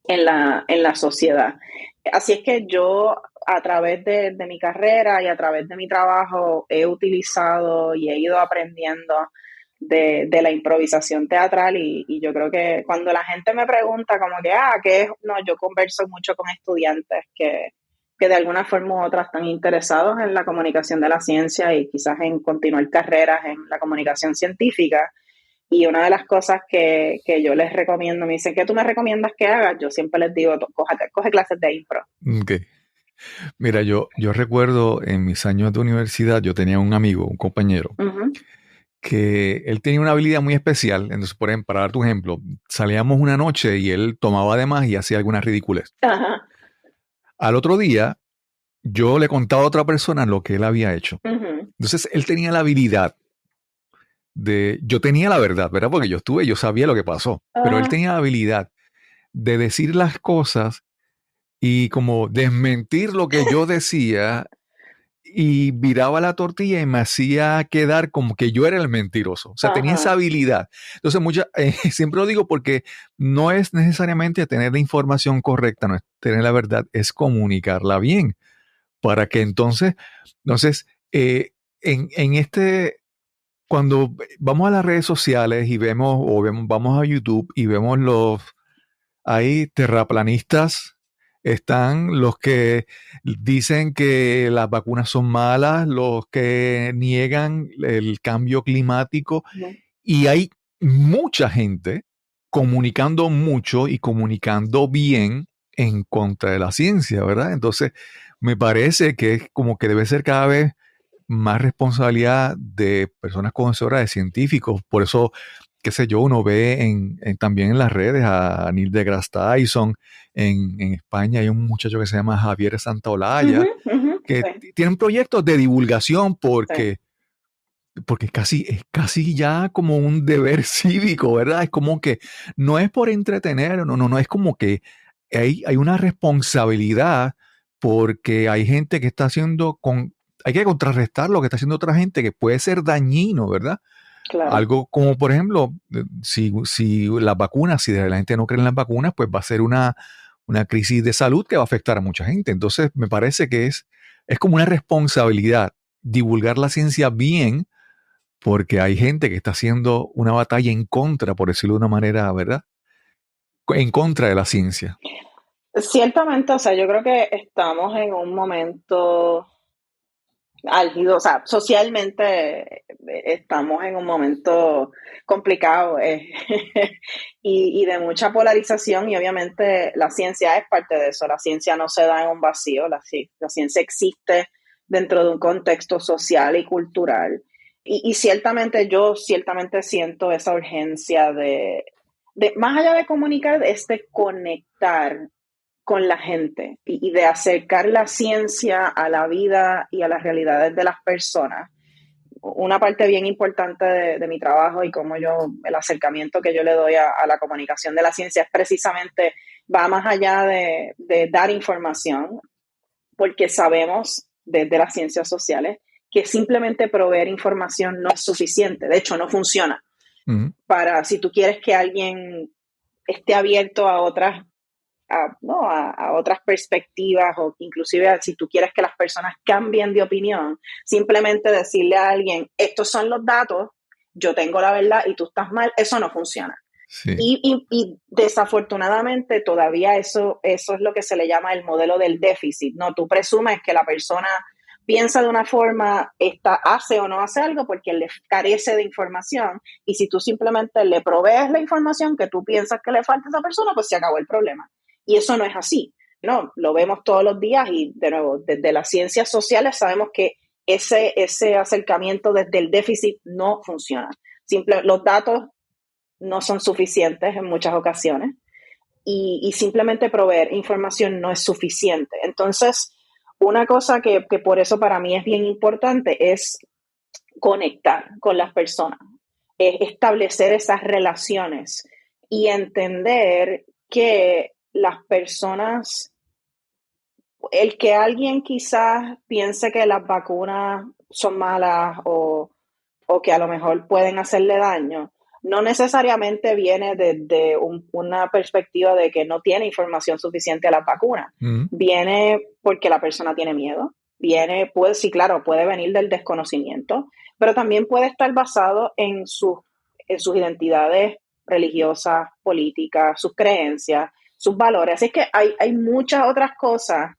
en la sociedad. Así es que yo, a través de mi carrera y a través de mi trabajo, he utilizado y he ido aprendiendo de la improvisación teatral y yo creo que cuando la gente me pregunta como que, ¿qué es? No, yo converso mucho con estudiantes que de alguna forma u otra están interesados en la comunicación de la ciencia y quizás en continuar carreras en la comunicación científica. Y una de las cosas que yo les recomiendo, me dicen, ¿qué tú me recomiendas que hagas? Yo siempre les digo, coge clases de impro. Ok. Mira, yo recuerdo en mis años de universidad, yo tenía un amigo, un compañero, Uh-huh. que él tenía una habilidad muy especial. Entonces, por ejemplo, para dar tu ejemplo, salíamos una noche y él tomaba de más y hacía algunas ridiculez. Ajá. Al otro día, yo le contaba a otra persona lo que él había hecho. Uh-huh. Entonces, él tenía la habilidad yo tenía la verdad, ¿verdad? Porque yo sabía lo que pasó, pero él tenía la habilidad de decir las cosas y como desmentir lo que yo decía y viraba la tortilla y me hacía quedar como que yo era el mentiroso. O sea, tenía esa habilidad. Entonces, siempre lo digo porque no es necesariamente tener la información correcta, no es tener la verdad, es comunicarla bien para que entonces, en cuando vamos a las redes sociales y vamos a YouTube y vemos hay terraplanistas, están los que dicen que las vacunas son malas, los que niegan el cambio climático, y hay mucha gente comunicando mucho y comunicando bien en contra de la ciencia, ¿verdad? Entonces, me parece que es como que debe ser cada vez más responsabilidad de personas conocedoras, de científicos. Por eso, qué sé yo, uno ve también en las redes a Neil deGrasse Tyson. En España hay un muchacho que se llama Javier Santaolalla, que tienen proyectos de divulgación porque es casi ya como un deber cívico, ¿verdad? Es como que no es por entretener, no, es como que hay una responsabilidad porque hay gente que está hay que contrarrestar lo que está haciendo otra gente que puede ser dañino, ¿verdad? Claro. Algo como, por ejemplo, si las vacunas, si la gente no cree en las vacunas, pues va a ser una crisis de salud que va a afectar a mucha gente. Entonces, me parece que es como una responsabilidad divulgar la ciencia bien, porque hay gente que está haciendo una batalla en contra, por decirlo de una manera, ¿verdad? En contra de la ciencia. Ciertamente, o sea, yo creo que estamos en un momento álgido, o sea, socialmente estamos en un momento complicado y de mucha polarización y obviamente la ciencia es parte de eso, la ciencia no se da en un vacío, la ciencia existe dentro de un contexto social y cultural y ciertamente yo siento esa urgencia de más allá de comunicar, es de conectar con la gente y de acercar la ciencia a la vida y a las realidades de las personas. Una parte bien importante de mi trabajo y como el acercamiento que yo le doy a la comunicación de la ciencia es precisamente, va más allá de dar información, porque sabemos desde las ciencias sociales que simplemente proveer información no es suficiente, de hecho no funciona. Uh-huh. Si tú quieres que alguien esté abierto a otras perspectivas o inclusive si tú quieres que las personas cambien de opinión, simplemente decirle a alguien, estos son los datos, yo tengo la verdad y tú estás mal, eso no funciona. Sí. Y desafortunadamente todavía eso es lo que se le llama el modelo del déficit, ¿no? Tú presumes que la persona piensa de una forma, hace o no hace algo porque le carece de información y si tú simplemente le provees la información que tú piensas que le falta a esa persona, pues se acabó el problema. Y eso no es así, ¿no? Lo vemos todos los días y, de nuevo, desde las ciencias sociales sabemos que ese acercamiento desde el déficit no funciona. Los datos no son suficientes en muchas ocasiones y simplemente proveer información no es suficiente. Entonces, una cosa que por eso para mí es bien importante es conectar con las personas, es establecer esas relaciones y entender que las personas, el que alguien quizás piense que las vacunas son malas o que a lo mejor pueden hacerle daño, no necesariamente viene desde una perspectiva de que no tiene información suficiente a las vacunas. Viene porque la persona tiene miedo. Sí, claro, puede venir del desconocimiento, pero también puede estar basado en sus identidades religiosas, políticas, sus creencias, sus valores. Así que hay muchas otras cosas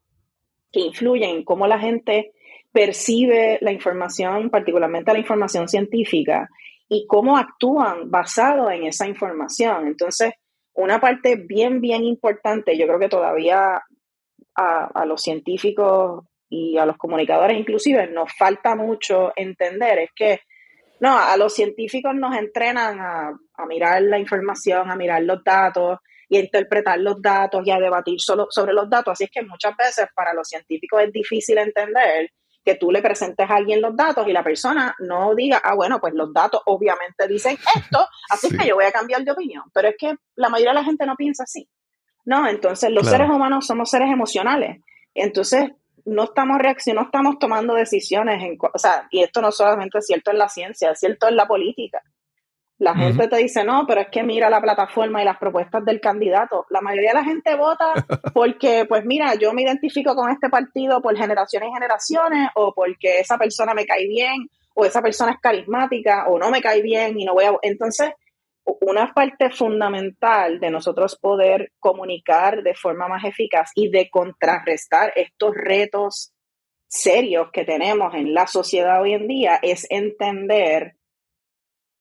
que influyen en cómo la gente percibe la información, particularmente la información científica, y cómo actúan basado en esa información. Entonces, una parte bien, bien importante, yo creo que todavía a los científicos y a los comunicadores inclusive nos falta mucho entender, es que no, a los científicos nos entrenan a mirar la información, a mirar los datos y a interpretar los datos y a debatir solo sobre los datos. Así es que muchas veces para los científicos es difícil entender que tú le presentes a alguien los datos y la persona no diga, bueno, pues los datos obviamente dicen esto, así es que yo voy a cambiar de opinión. Pero es que la mayoría de la gente no piensa así. No, entonces los seres humanos somos seres emocionales. Entonces no estamos tomando decisiones, y esto no solamente es cierto en la ciencia, es cierto en la política. La gente te dice, no, pero es que mira la plataforma y las propuestas del candidato. La mayoría de la gente vota porque, pues mira, yo me identifico con este partido por generaciones y generaciones, o porque esa persona me cae bien, o esa persona es carismática, o no me cae bien y no voy a... Entonces, una parte fundamental de nosotros poder comunicar de forma más eficaz y de contrarrestar estos retos serios que tenemos en la sociedad hoy en día es entender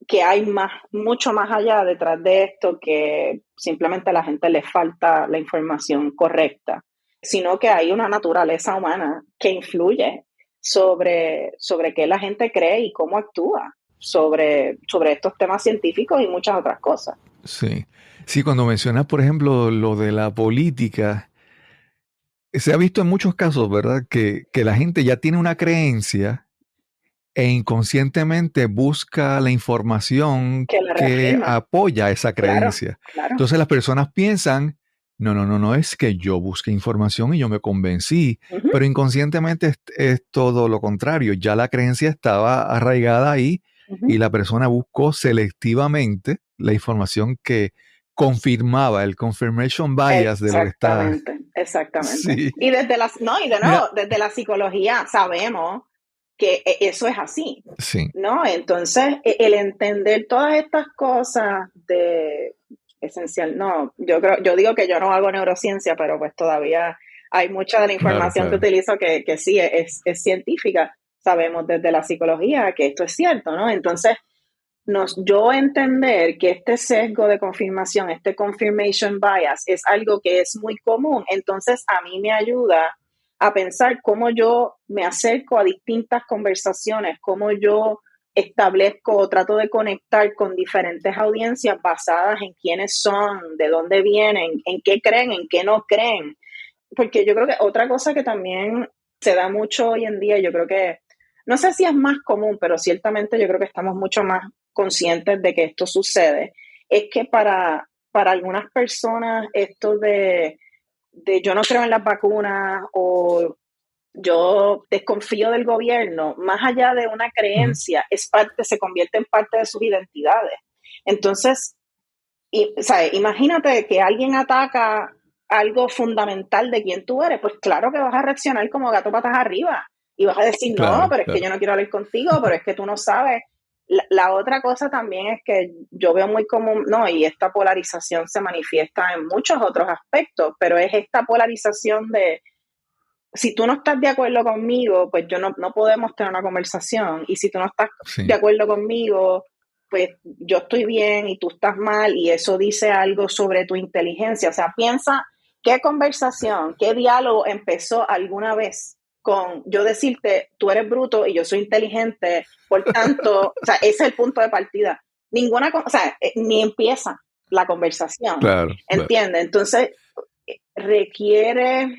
que hay mucho más allá detrás de esto, que simplemente a la gente le falta la información correcta, sino que hay una naturaleza humana que influye sobre qué la gente cree y cómo actúa sobre estos temas científicos y muchas otras cosas. Sí, sí, cuando mencionas, por ejemplo, lo de la política, se ha visto en muchos casos, ¿verdad? Que la gente ya tiene una creencia e inconscientemente busca la información que apoya esa creencia. Claro. Entonces las personas piensan, no, es que yo busqué información y yo me convencí, pero inconscientemente es todo lo contrario. Ya la creencia estaba arraigada ahí y la persona buscó selectivamente la información que confirmaba el confirmation bias de lo que está. Exactamente. Sí. Y desde desde la psicología sabemos que eso es así, sí. ¿no? Entonces, el entender todas estas cosas de esencial, no, yo digo que yo no hago neurociencia, pero pues todavía hay mucha de la información que utilizo que sí es científica. Sabemos desde la psicología que esto es cierto, ¿no? Entonces, yo entender que este sesgo de confirmación, este confirmation bias, es algo que es muy común, entonces a mí me ayuda a pensar cómo yo me acerco a distintas conversaciones, cómo yo establezco o trato de conectar con diferentes audiencias basadas en quiénes son, de dónde vienen, en qué creen, en qué no creen. Porque yo creo que otra cosa que también se da mucho hoy en día, yo creo que, no sé si es más común, pero ciertamente yo creo que estamos mucho más conscientes de que esto sucede, es que para algunas personas esto de yo no creo en las vacunas o yo desconfío del gobierno, más allá de una creencia, se convierte en parte de sus identidades. Entonces, imagínate que alguien ataca algo fundamental de quién tú eres, pues claro que vas a reaccionar como gato patas arriba y vas a decir, claro, no, pero es que yo no quiero hablar contigo, pero es que tú no sabes. La otra cosa también es que yo veo muy común, y esta polarización se manifiesta en muchos otros aspectos, pero es esta polarización de, si tú no estás de acuerdo conmigo, pues no podemos tener una conversación, y si tú no estás de acuerdo conmigo, pues yo estoy bien y tú estás mal, y eso dice algo sobre tu inteligencia. O sea, piensa qué conversación, qué diálogo empezó alguna vez con yo decirte, tú eres bruto y yo soy inteligente, por tanto, o sea, ese es el punto de partida. Ni empieza la conversación, claro, ¿entiendes? Claro. Entonces, requiere,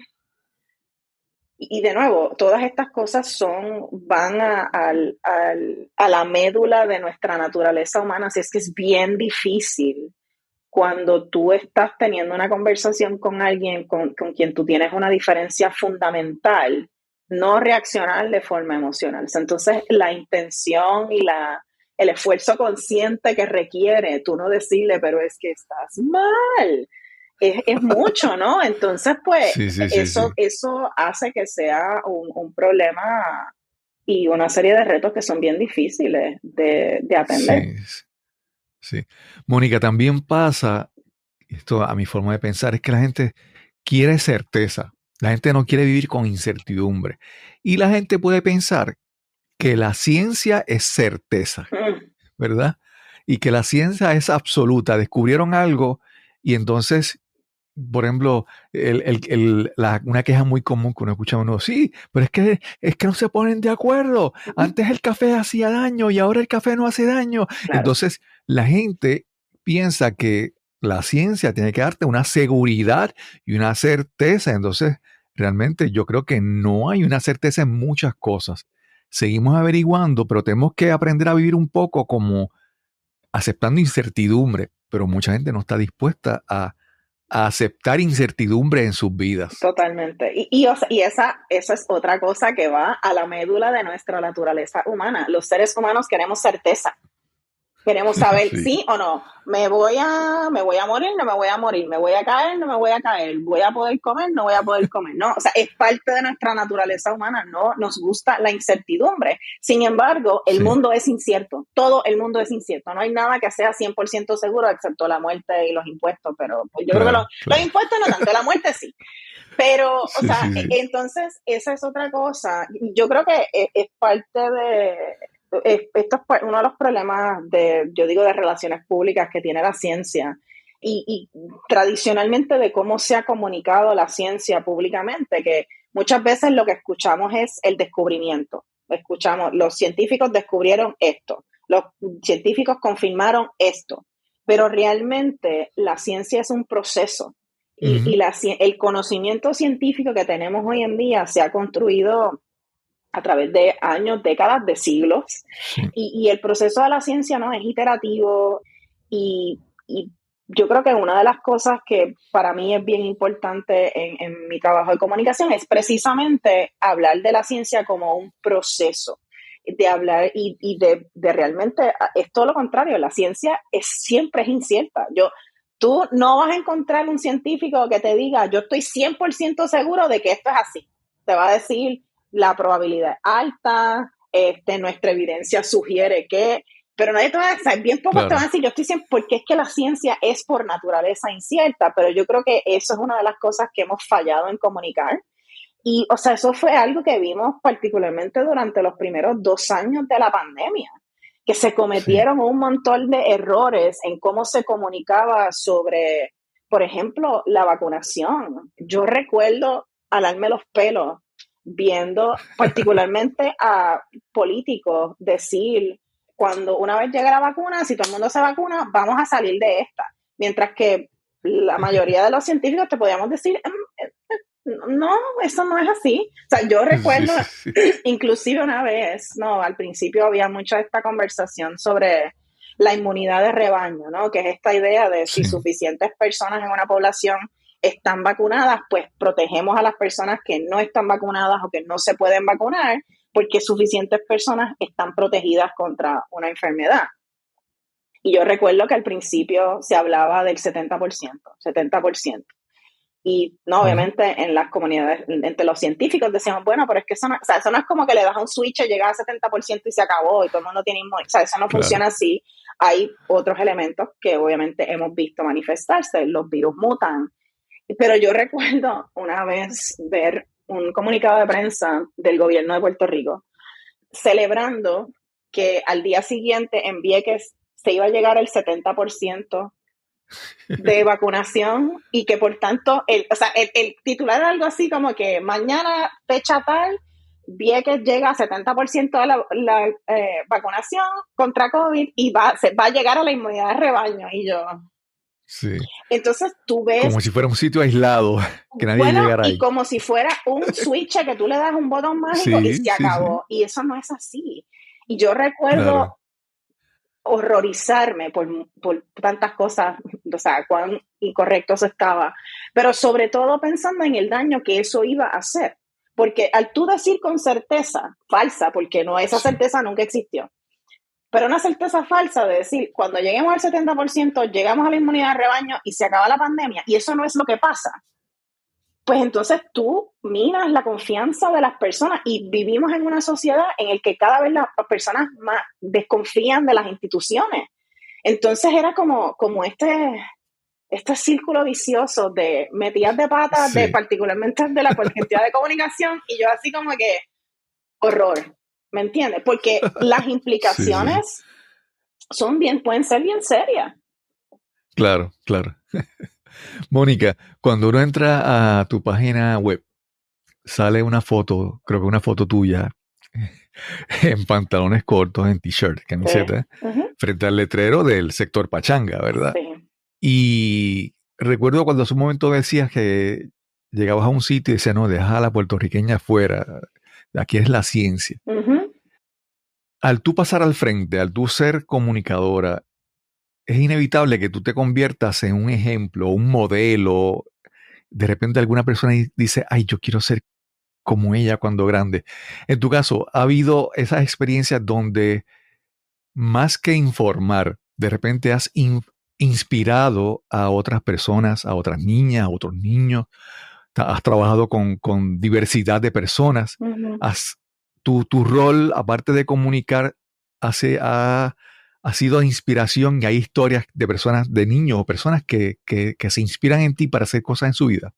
y de nuevo, todas estas cosas van a la médula de nuestra naturaleza humana, así es que es bien difícil cuando tú estás teniendo una conversación con alguien con quien tú tienes una diferencia fundamental, no reaccionar de forma emocional. Entonces, la intención y el esfuerzo consciente que requiere, tú no decirle, pero es que estás mal, es mucho, ¿no? Entonces, pues, eso hace que sea un problema y una serie de retos que son bien difíciles de atender. Sí. Mónica, también pasa, esto a mi forma de pensar, es que la gente quiere certeza. La gente no quiere vivir con incertidumbre. Y la gente puede pensar que la ciencia es certeza, ¿verdad? Y que la ciencia es absoluta. Descubrieron algo y entonces, por ejemplo, una queja muy común que uno escucha sí, pero es que no se ponen de acuerdo. Antes el café hacía daño y ahora el café no hace daño. Claro. Entonces, la gente piensa que la ciencia tiene que darte una seguridad y una certeza. Entonces, realmente yo creo que no hay una certeza en muchas cosas. Seguimos averiguando, pero tenemos que aprender a vivir un poco como aceptando incertidumbre, pero mucha gente no está dispuesta a aceptar incertidumbre en sus vidas. Totalmente. Y esa es otra cosa que va a la médula de nuestra naturaleza humana. Los seres humanos queremos certeza. Queremos saber sí o no. Me voy a morir, no me voy a morir. Me voy a caer, no me voy a caer. Voy a poder comer, no voy a poder comer. No, o sea, es parte de nuestra naturaleza humana. No nos gusta la incertidumbre. Sin embargo, el mundo es incierto. Todo el mundo es incierto. No hay nada que sea 100% seguro, excepto la muerte y los impuestos. Pero pues, yo creo que los impuestos no tanto, la muerte sí. Pero, entonces, esa es otra cosa. Yo creo que es parte de... Esto es uno de los problemas de relaciones públicas que tiene la ciencia y tradicionalmente de cómo se ha comunicado la ciencia públicamente, que muchas veces lo que escuchamos es el descubrimiento. Escuchamos, los científicos descubrieron esto, los científicos confirmaron esto, pero realmente la ciencia es un proceso y el conocimiento científico que tenemos hoy en día se ha construido a través de años, décadas, de siglos. Y el proceso de la ciencia no es iterativo y yo creo que una de las cosas que para mí es bien importante en mi trabajo de comunicación es precisamente hablar de la ciencia como un proceso, de hablar y de realmente, es todo lo contrario, la ciencia siempre es incierta. Tú no vas a encontrar un científico que te diga, yo estoy 100% seguro de que esto es así. Te va a decir, la probabilidad es alta, nuestra evidencia sugiere que, pero nadie te va a decir, bien pocos te van a decir, yo estoy siempre, porque es que la ciencia es por naturaleza incierta, pero yo creo que eso es una de las cosas que hemos fallado en comunicar. Y, o sea, eso fue algo que vimos particularmente durante los primeros 2 años de la pandemia, que se cometieron un montón de errores en cómo se comunicaba sobre, por ejemplo, la vacunación. Yo recuerdo alarme los pelos viendo particularmente a políticos decir, cuando una vez llegue la vacuna, si todo el mundo se vacuna, vamos a salir de esta. Mientras que la mayoría de los científicos te podíamos decir, no, eso no es así. O sea, yo recuerdo, inclusive una vez, al principio había mucha esta conversación sobre la inmunidad de rebaño, ¿no? Que es esta idea de si suficientes personas en una población están vacunadas, pues protegemos a las personas que no están vacunadas o que no se pueden vacunar, porque suficientes personas están protegidas contra una enfermedad. Y yo recuerdo que al principio se hablaba del 70%. Y no, obviamente en las comunidades, entre los científicos decíamos, bueno, pero es que eso no es como que le das un switch y llega al 70% y se acabó y todo el mundo tiene inmunidad. O sea, eso no funciona así. Hay otros elementos que obviamente hemos visto manifestarse. Los virus mutan. Pero yo recuerdo una vez ver un comunicado de prensa del gobierno de Puerto Rico celebrando que al día siguiente en Vieques se iba a llegar al 70% de vacunación y que por tanto, el titular era algo así como que mañana, fecha tal, Vieques llega a 70% de la vacunación contra COVID y se va a llegar a la inmunidad de rebaño. Y yo... Sí. Entonces tú ves... Como si fuera un sitio aislado, que nadie llegara ahí. Y como si fuera un switch que tú le das un botón mágico y se acabó. Y eso no es así. Y yo recuerdo horrorizarme por tantas cosas, o sea, cuán incorrecto eso estaba, pero sobre todo pensando en el daño que eso iba a hacer. Porque al tú decir con certeza, falsa, porque no, esa certeza nunca existió, pero una certeza falsa de decir, cuando lleguemos al 70%, llegamos a la inmunidad de rebaño y se acaba la pandemia, y eso no es lo que pasa, pues entonces tú minas la confianza de las personas y vivimos en una sociedad en la que cada vez las personas más desconfían de las instituciones. Entonces era como este círculo vicioso de metidas de patas, Sí. particularmente de la cantidad de comunicación, y yo así como que horror, ¿me entiendes? Porque las implicaciones pueden ser bien serias. Claro, claro. Mónica, cuando uno entra a tu página web, sale una foto, creo que una foto tuya, en pantalones cortos, en t-shirt, camiseta, frente al letrero del sector Pachanga, ¿verdad? Sí. Y recuerdo cuando hace un momento decías que llegabas a un sitio y decías, no, deja a la puertorriqueña afuera, aquí es la ciencia. Al tú pasar al frente, al tú ser comunicadora, es inevitable que tú te conviertas en un ejemplo, un modelo. De repente alguna persona dice, ay, yo quiero ser como ella cuando grande. En tu caso, ¿ha habido esas experiencias donde más que informar, de repente has inspirado a otras personas, a otras niñas, a otros niños? Has trabajado con diversidad de personas. Tu rol, aparte de comunicar, ha sido inspiración, y hay historias de personas, de niños o personas que se inspiran en ti para hacer cosas en su vida.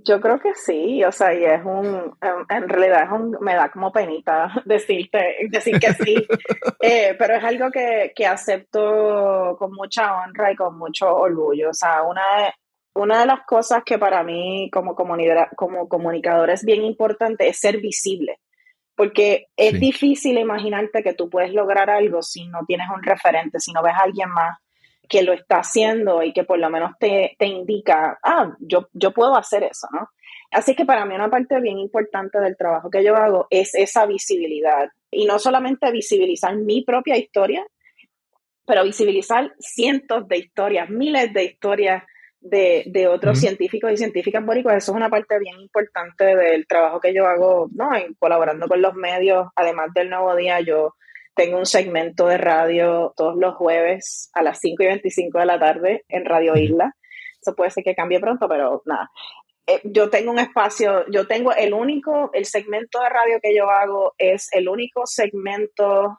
Yo creo que sí, o sea, y en realidad me da como penita decir que sí, pero es algo que acepto con mucha honra y con mucho orgullo. O sea, una de las cosas que para mí como comunicador es bien importante es ser visible, porque es difícil imaginarte que tú puedes lograr algo si no tienes un referente, si no ves a alguien más que lo está haciendo y que por lo menos te indica, yo puedo hacer eso, ¿no? Así que para mí una parte bien importante del trabajo que yo hago es esa visibilidad. Y no solamente visibilizar mi propia historia, pero visibilizar cientos de historias, miles de historias de otros científicos y científicas boricuas. Eso es una parte bien importante del trabajo que yo hago, ¿no? Colaborando con los medios. Además del Nuevo Día, yo tengo un segmento de radio todos los jueves a las 5:25 de la tarde en Radio Isla. Eso puede ser que cambie pronto, pero nada. Yo tengo un espacio, el segmento de radio que yo hago es el único segmento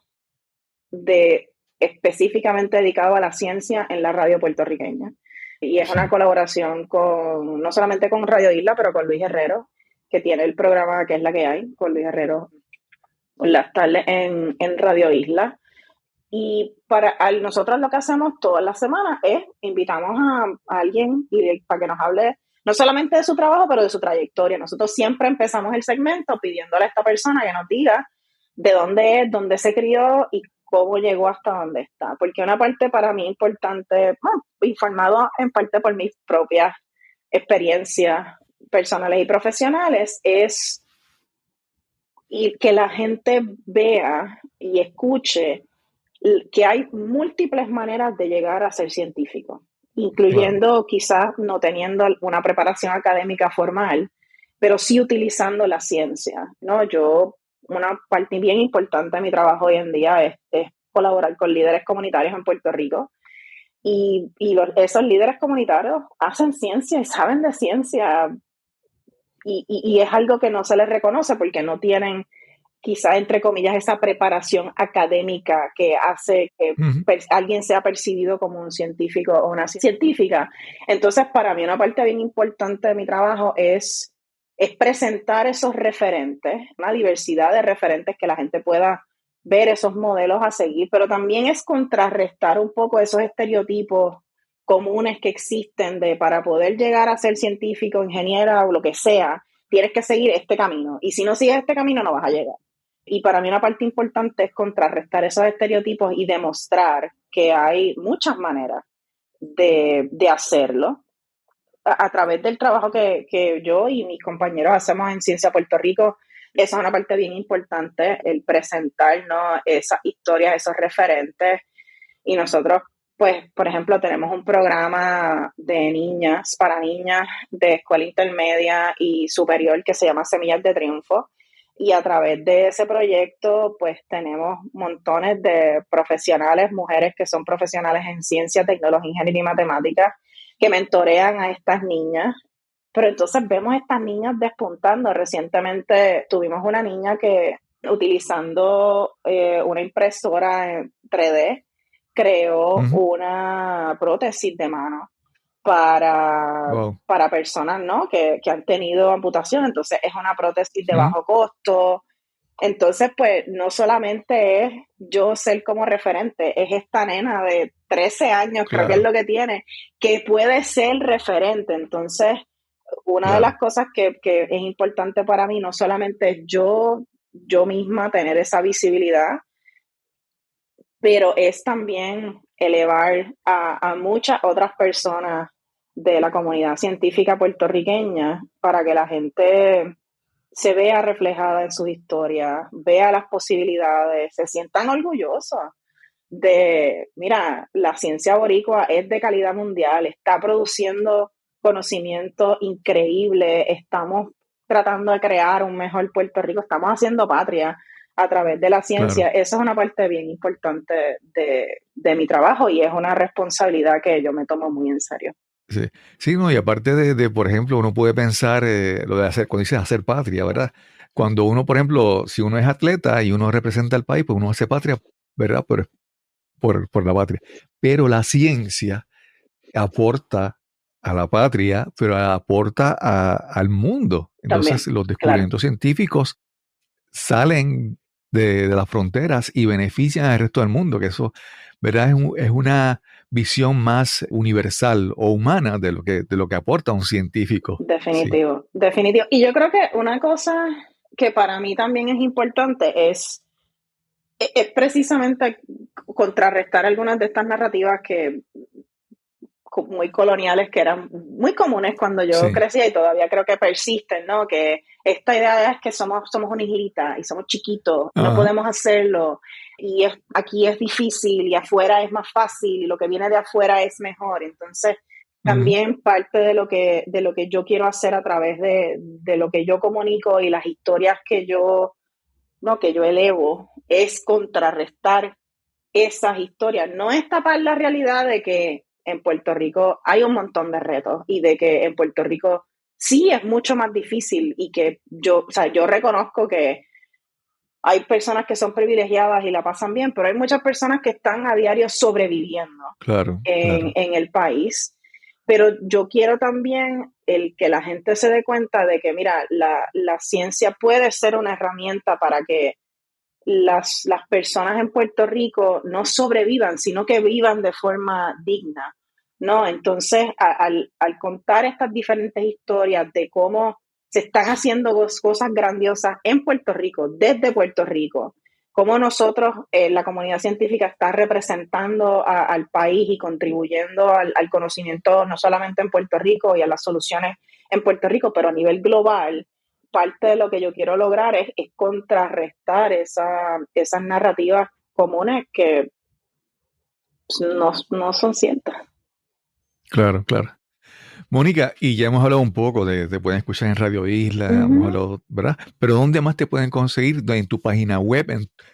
específicamente dedicado a la ciencia en la radio puertorriqueña. Y es una colaboración no solamente con Radio Isla, pero con Luis Herrero, que tiene el programa Que es la que hay, con Luis Herrero las tardes en Radio Isla. Y nosotros lo que hacemos todas las semanas es invitamos a alguien para que nos hable no solamente de su trabajo, pero de su trayectoria. Nosotros siempre empezamos el segmento pidiéndole a esta persona que nos diga de dónde es, dónde se crió y cómo llegó hasta donde está. Porque una parte para mí importante, informado en parte por mis propias experiencias personales y profesionales, es que la gente vea y escuche que hay múltiples maneras de llegar a ser científico, incluyendo quizás no teniendo una preparación académica formal, pero sí utilizando la ciencia, ¿no? Una parte bien importante de mi trabajo hoy en día es colaborar con líderes comunitarios en Puerto Rico y esos líderes comunitarios hacen ciencia y saben de ciencia y es algo que no se les reconoce porque no tienen quizá, entre comillas, esa preparación académica que hace que alguien sea percibido como un científico o una científica. Entonces, para mí una parte bien importante de mi trabajo es presentar esos referentes, una diversidad de referentes que la gente pueda ver esos modelos a seguir, pero también es contrarrestar un poco esos estereotipos comunes que existen para poder llegar a ser científico, ingeniera o lo que sea, tienes que seguir este camino. Y si no sigues este camino, no vas a llegar. Y para mí una parte importante es contrarrestar esos estereotipos y demostrar que hay muchas maneras de hacerlo a través del trabajo que yo y mis compañeros hacemos en Ciencia Puerto Rico. Esa es una parte bien importante, el presentar, ¿no?, esas historias, esos referentes. Y nosotros, pues, por ejemplo, tenemos un programa de niñas, para niñas de escuela intermedia y superior que se llama Semillas de Triunfo. Y a través de ese proyecto, pues tenemos montones de profesionales, mujeres que son profesionales en ciencia, tecnología, ingeniería y matemáticas, que mentorean a estas niñas. Pero entonces vemos a estas niñas despuntando. Recientemente tuvimos una niña que, utilizando una impresora en 3D, creó una prótesis de mano Wow. para personas, ¿no? que han tenido amputación. Entonces es una prótesis de Ujú. bajo costo. Entonces, pues, no solamente es yo ser como referente, es esta nena de 13 años, creo que es Claro, lo que tiene, que puede ser referente. Entonces, una de las claro. cosas que es importante para mí, no solamente es yo misma tener esa visibilidad, pero es también elevar a muchas otras personas de la comunidad científica puertorriqueña para que la gente se vea reflejada en sus historias, vea las posibilidades, se sientan orgullosos de, mira, la ciencia boricua es de calidad mundial, está produciendo conocimiento increíble, estamos tratando de crear un mejor Puerto Rico, estamos haciendo patria a través de la ciencia. Claro. Eso es una parte bien importante de mi trabajo y es una responsabilidad que yo me tomo muy en serio. Sí, sí, no, y aparte por ejemplo, uno puede pensar lo de hacer, cuando dices hacer patria, ¿verdad? Cuando uno, por ejemplo, si uno es atleta y uno representa al país, pues uno hace patria, ¿verdad? Por la patria. Pero la ciencia aporta a la patria, pero aporta al mundo. Entonces, También, los claro. descubrimientos científicos salen de las fronteras y benefician al resto del mundo, que eso, ¿verdad? Es una visión más universal o humana de lo que aporta un científico. Sí. Definitivo, definitivo. Y yo creo que una cosa que para mí también es importante es precisamente contrarrestar algunas de estas narrativas que muy coloniales que eran muy comunes cuando yo Sí. crecía y todavía creo que persisten, ¿no? Que esta idea es que somos una islita y somos chiquitos y no Ajá. podemos hacerlo y aquí es difícil y afuera es más fácil y lo que viene de afuera es mejor. Entonces, Ujú. también parte de lo que yo quiero hacer a través de lo que yo comunico y las historias que yo, no, que yo elevo es contrarrestar esas historias. No es tapar la realidad de que en Puerto Rico hay un montón de retos y de que en Puerto Rico sí es mucho más difícil y que yo, o sea, yo reconozco que hay personas que son privilegiadas y la pasan bien, pero hay muchas personas que están a diario sobreviviendo Claro, claro. en el país. Pero yo quiero también el que la gente se dé cuenta de que, mira, la ciencia puede ser una herramienta para que las personas en Puerto Rico no sobrevivan, sino que vivan de forma digna, ¿no? Entonces, al contar estas diferentes historias de cómo se están haciendo cosas grandiosas en Puerto Rico, desde Puerto Rico, cómo nosotros, la comunidad científica, está representando al país y contribuyendo al conocimiento no solamente en Puerto Rico y a las soluciones en Puerto Rico, pero a nivel global, parte de lo que yo quiero lograr es contrarrestar esas narrativas comunes que no son ciertas. Claro, claro. Mónica, y ya hemos hablado un poco te pueden escuchar en Radio Isla, hemos Uh-huh. hablado, ¿verdad? Pero ¿dónde más te pueden conseguir? En tu página web,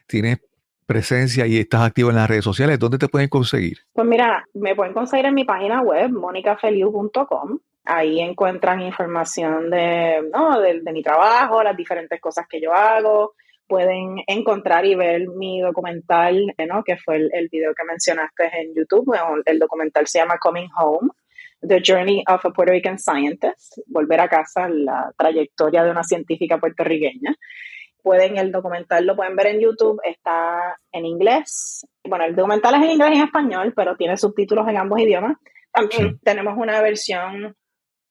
tienes presencia y estás activo en las redes sociales, ¿dónde te pueden conseguir? Pues mira, me pueden conseguir en mi página web, monicafeliu.com. Ahí encuentran información ¿no? de mi trabajo, las diferentes cosas que yo hago. Pueden encontrar y ver mi documental, ¿no? Que fue el video que mencionaste en YouTube. El documental se llama Coming Home, The Journey of a Puerto Rican Scientist, Volver a casa, la trayectoria de una científica puertorriqueña. El documental lo pueden ver en YouTube, está en inglés. Bueno, el documental es en inglés y en español, pero tiene subtítulos en ambos idiomas. También Sí. tenemos una versión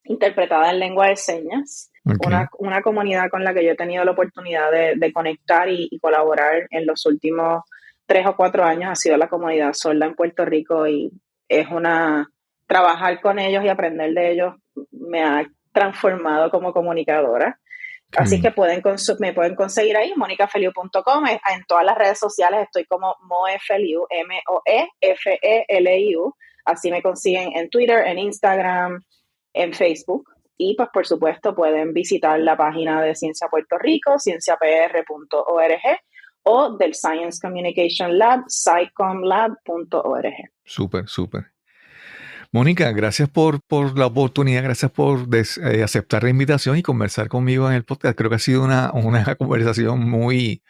interpretada en lengua de señas, Ok. una comunidad con la que yo he tenido la oportunidad de conectar y colaborar en los últimos 3 o 4 años ha sido la comunidad sorda en Puerto Rico y trabajar con ellos y aprender de ellos me ha transformado como comunicadora. Así que me pueden conseguir ahí, monicafeliu.com. En todas las redes sociales estoy como Moefeliu, Moefeliu. Así me consiguen en Twitter, en Instagram, en Facebook. Y pues por supuesto pueden visitar la página de Ciencia Puerto Rico, cienciapr.org, o del Science Communication Lab, scicomlab.org. Súper. Mónica, gracias por la oportunidad, gracias por aceptar la invitación y conversar conmigo en el podcast. Creo que ha sido una conversación muy,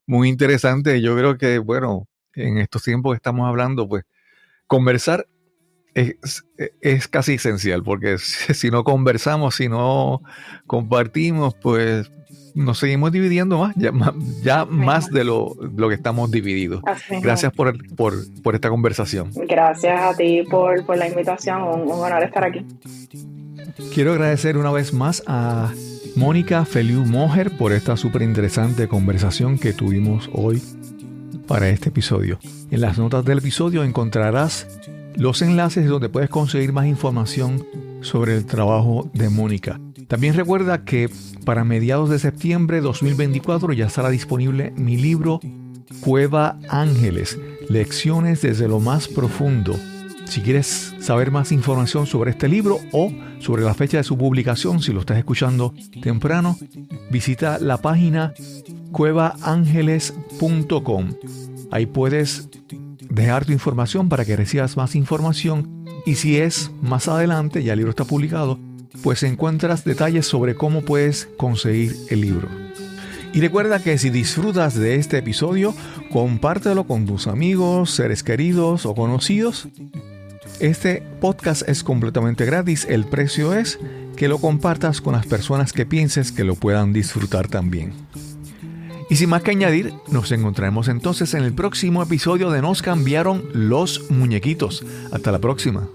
muy interesante. Yo creo que, bueno, en estos tiempos que estamos hablando, pues conversar es casi esencial, porque si no conversamos, si no compartimos, pues nos seguimos dividiendo más de lo que estamos divididos. Gracias por esta conversación. Gracias a ti por la invitación, un honor estar aquí. Quiero agradecer una vez más a Mónica Feliu Moher por esta súper interesante conversación que tuvimos hoy para este episodio. En las notas del episodio encontrarás los enlaces donde puedes conseguir más información sobre el trabajo de Mónica. También recuerda que para mediados de septiembre de 2024 ya estará disponible mi libro Cueva Ángeles, Lecciones desde lo más profundo. Si quieres saber más información sobre este libro o sobre la fecha de su publicación, si lo estás escuchando temprano, visita la página cuevaangeles.com. Ahí puedes dejar tu información para que recibas más información, y si es más adelante, ya el libro está publicado, pues encuentras detalles sobre cómo puedes conseguir el libro. Y recuerda que si disfrutas de este episodio, compártelo con tus amigos, seres queridos o conocidos. Este podcast es completamente gratis. El precio es que lo compartas con las personas que pienses que lo puedan disfrutar también. Y sin más que añadir, nos encontraremos entonces en el próximo episodio de Nos cambiaron los muñequitos. Hasta la próxima.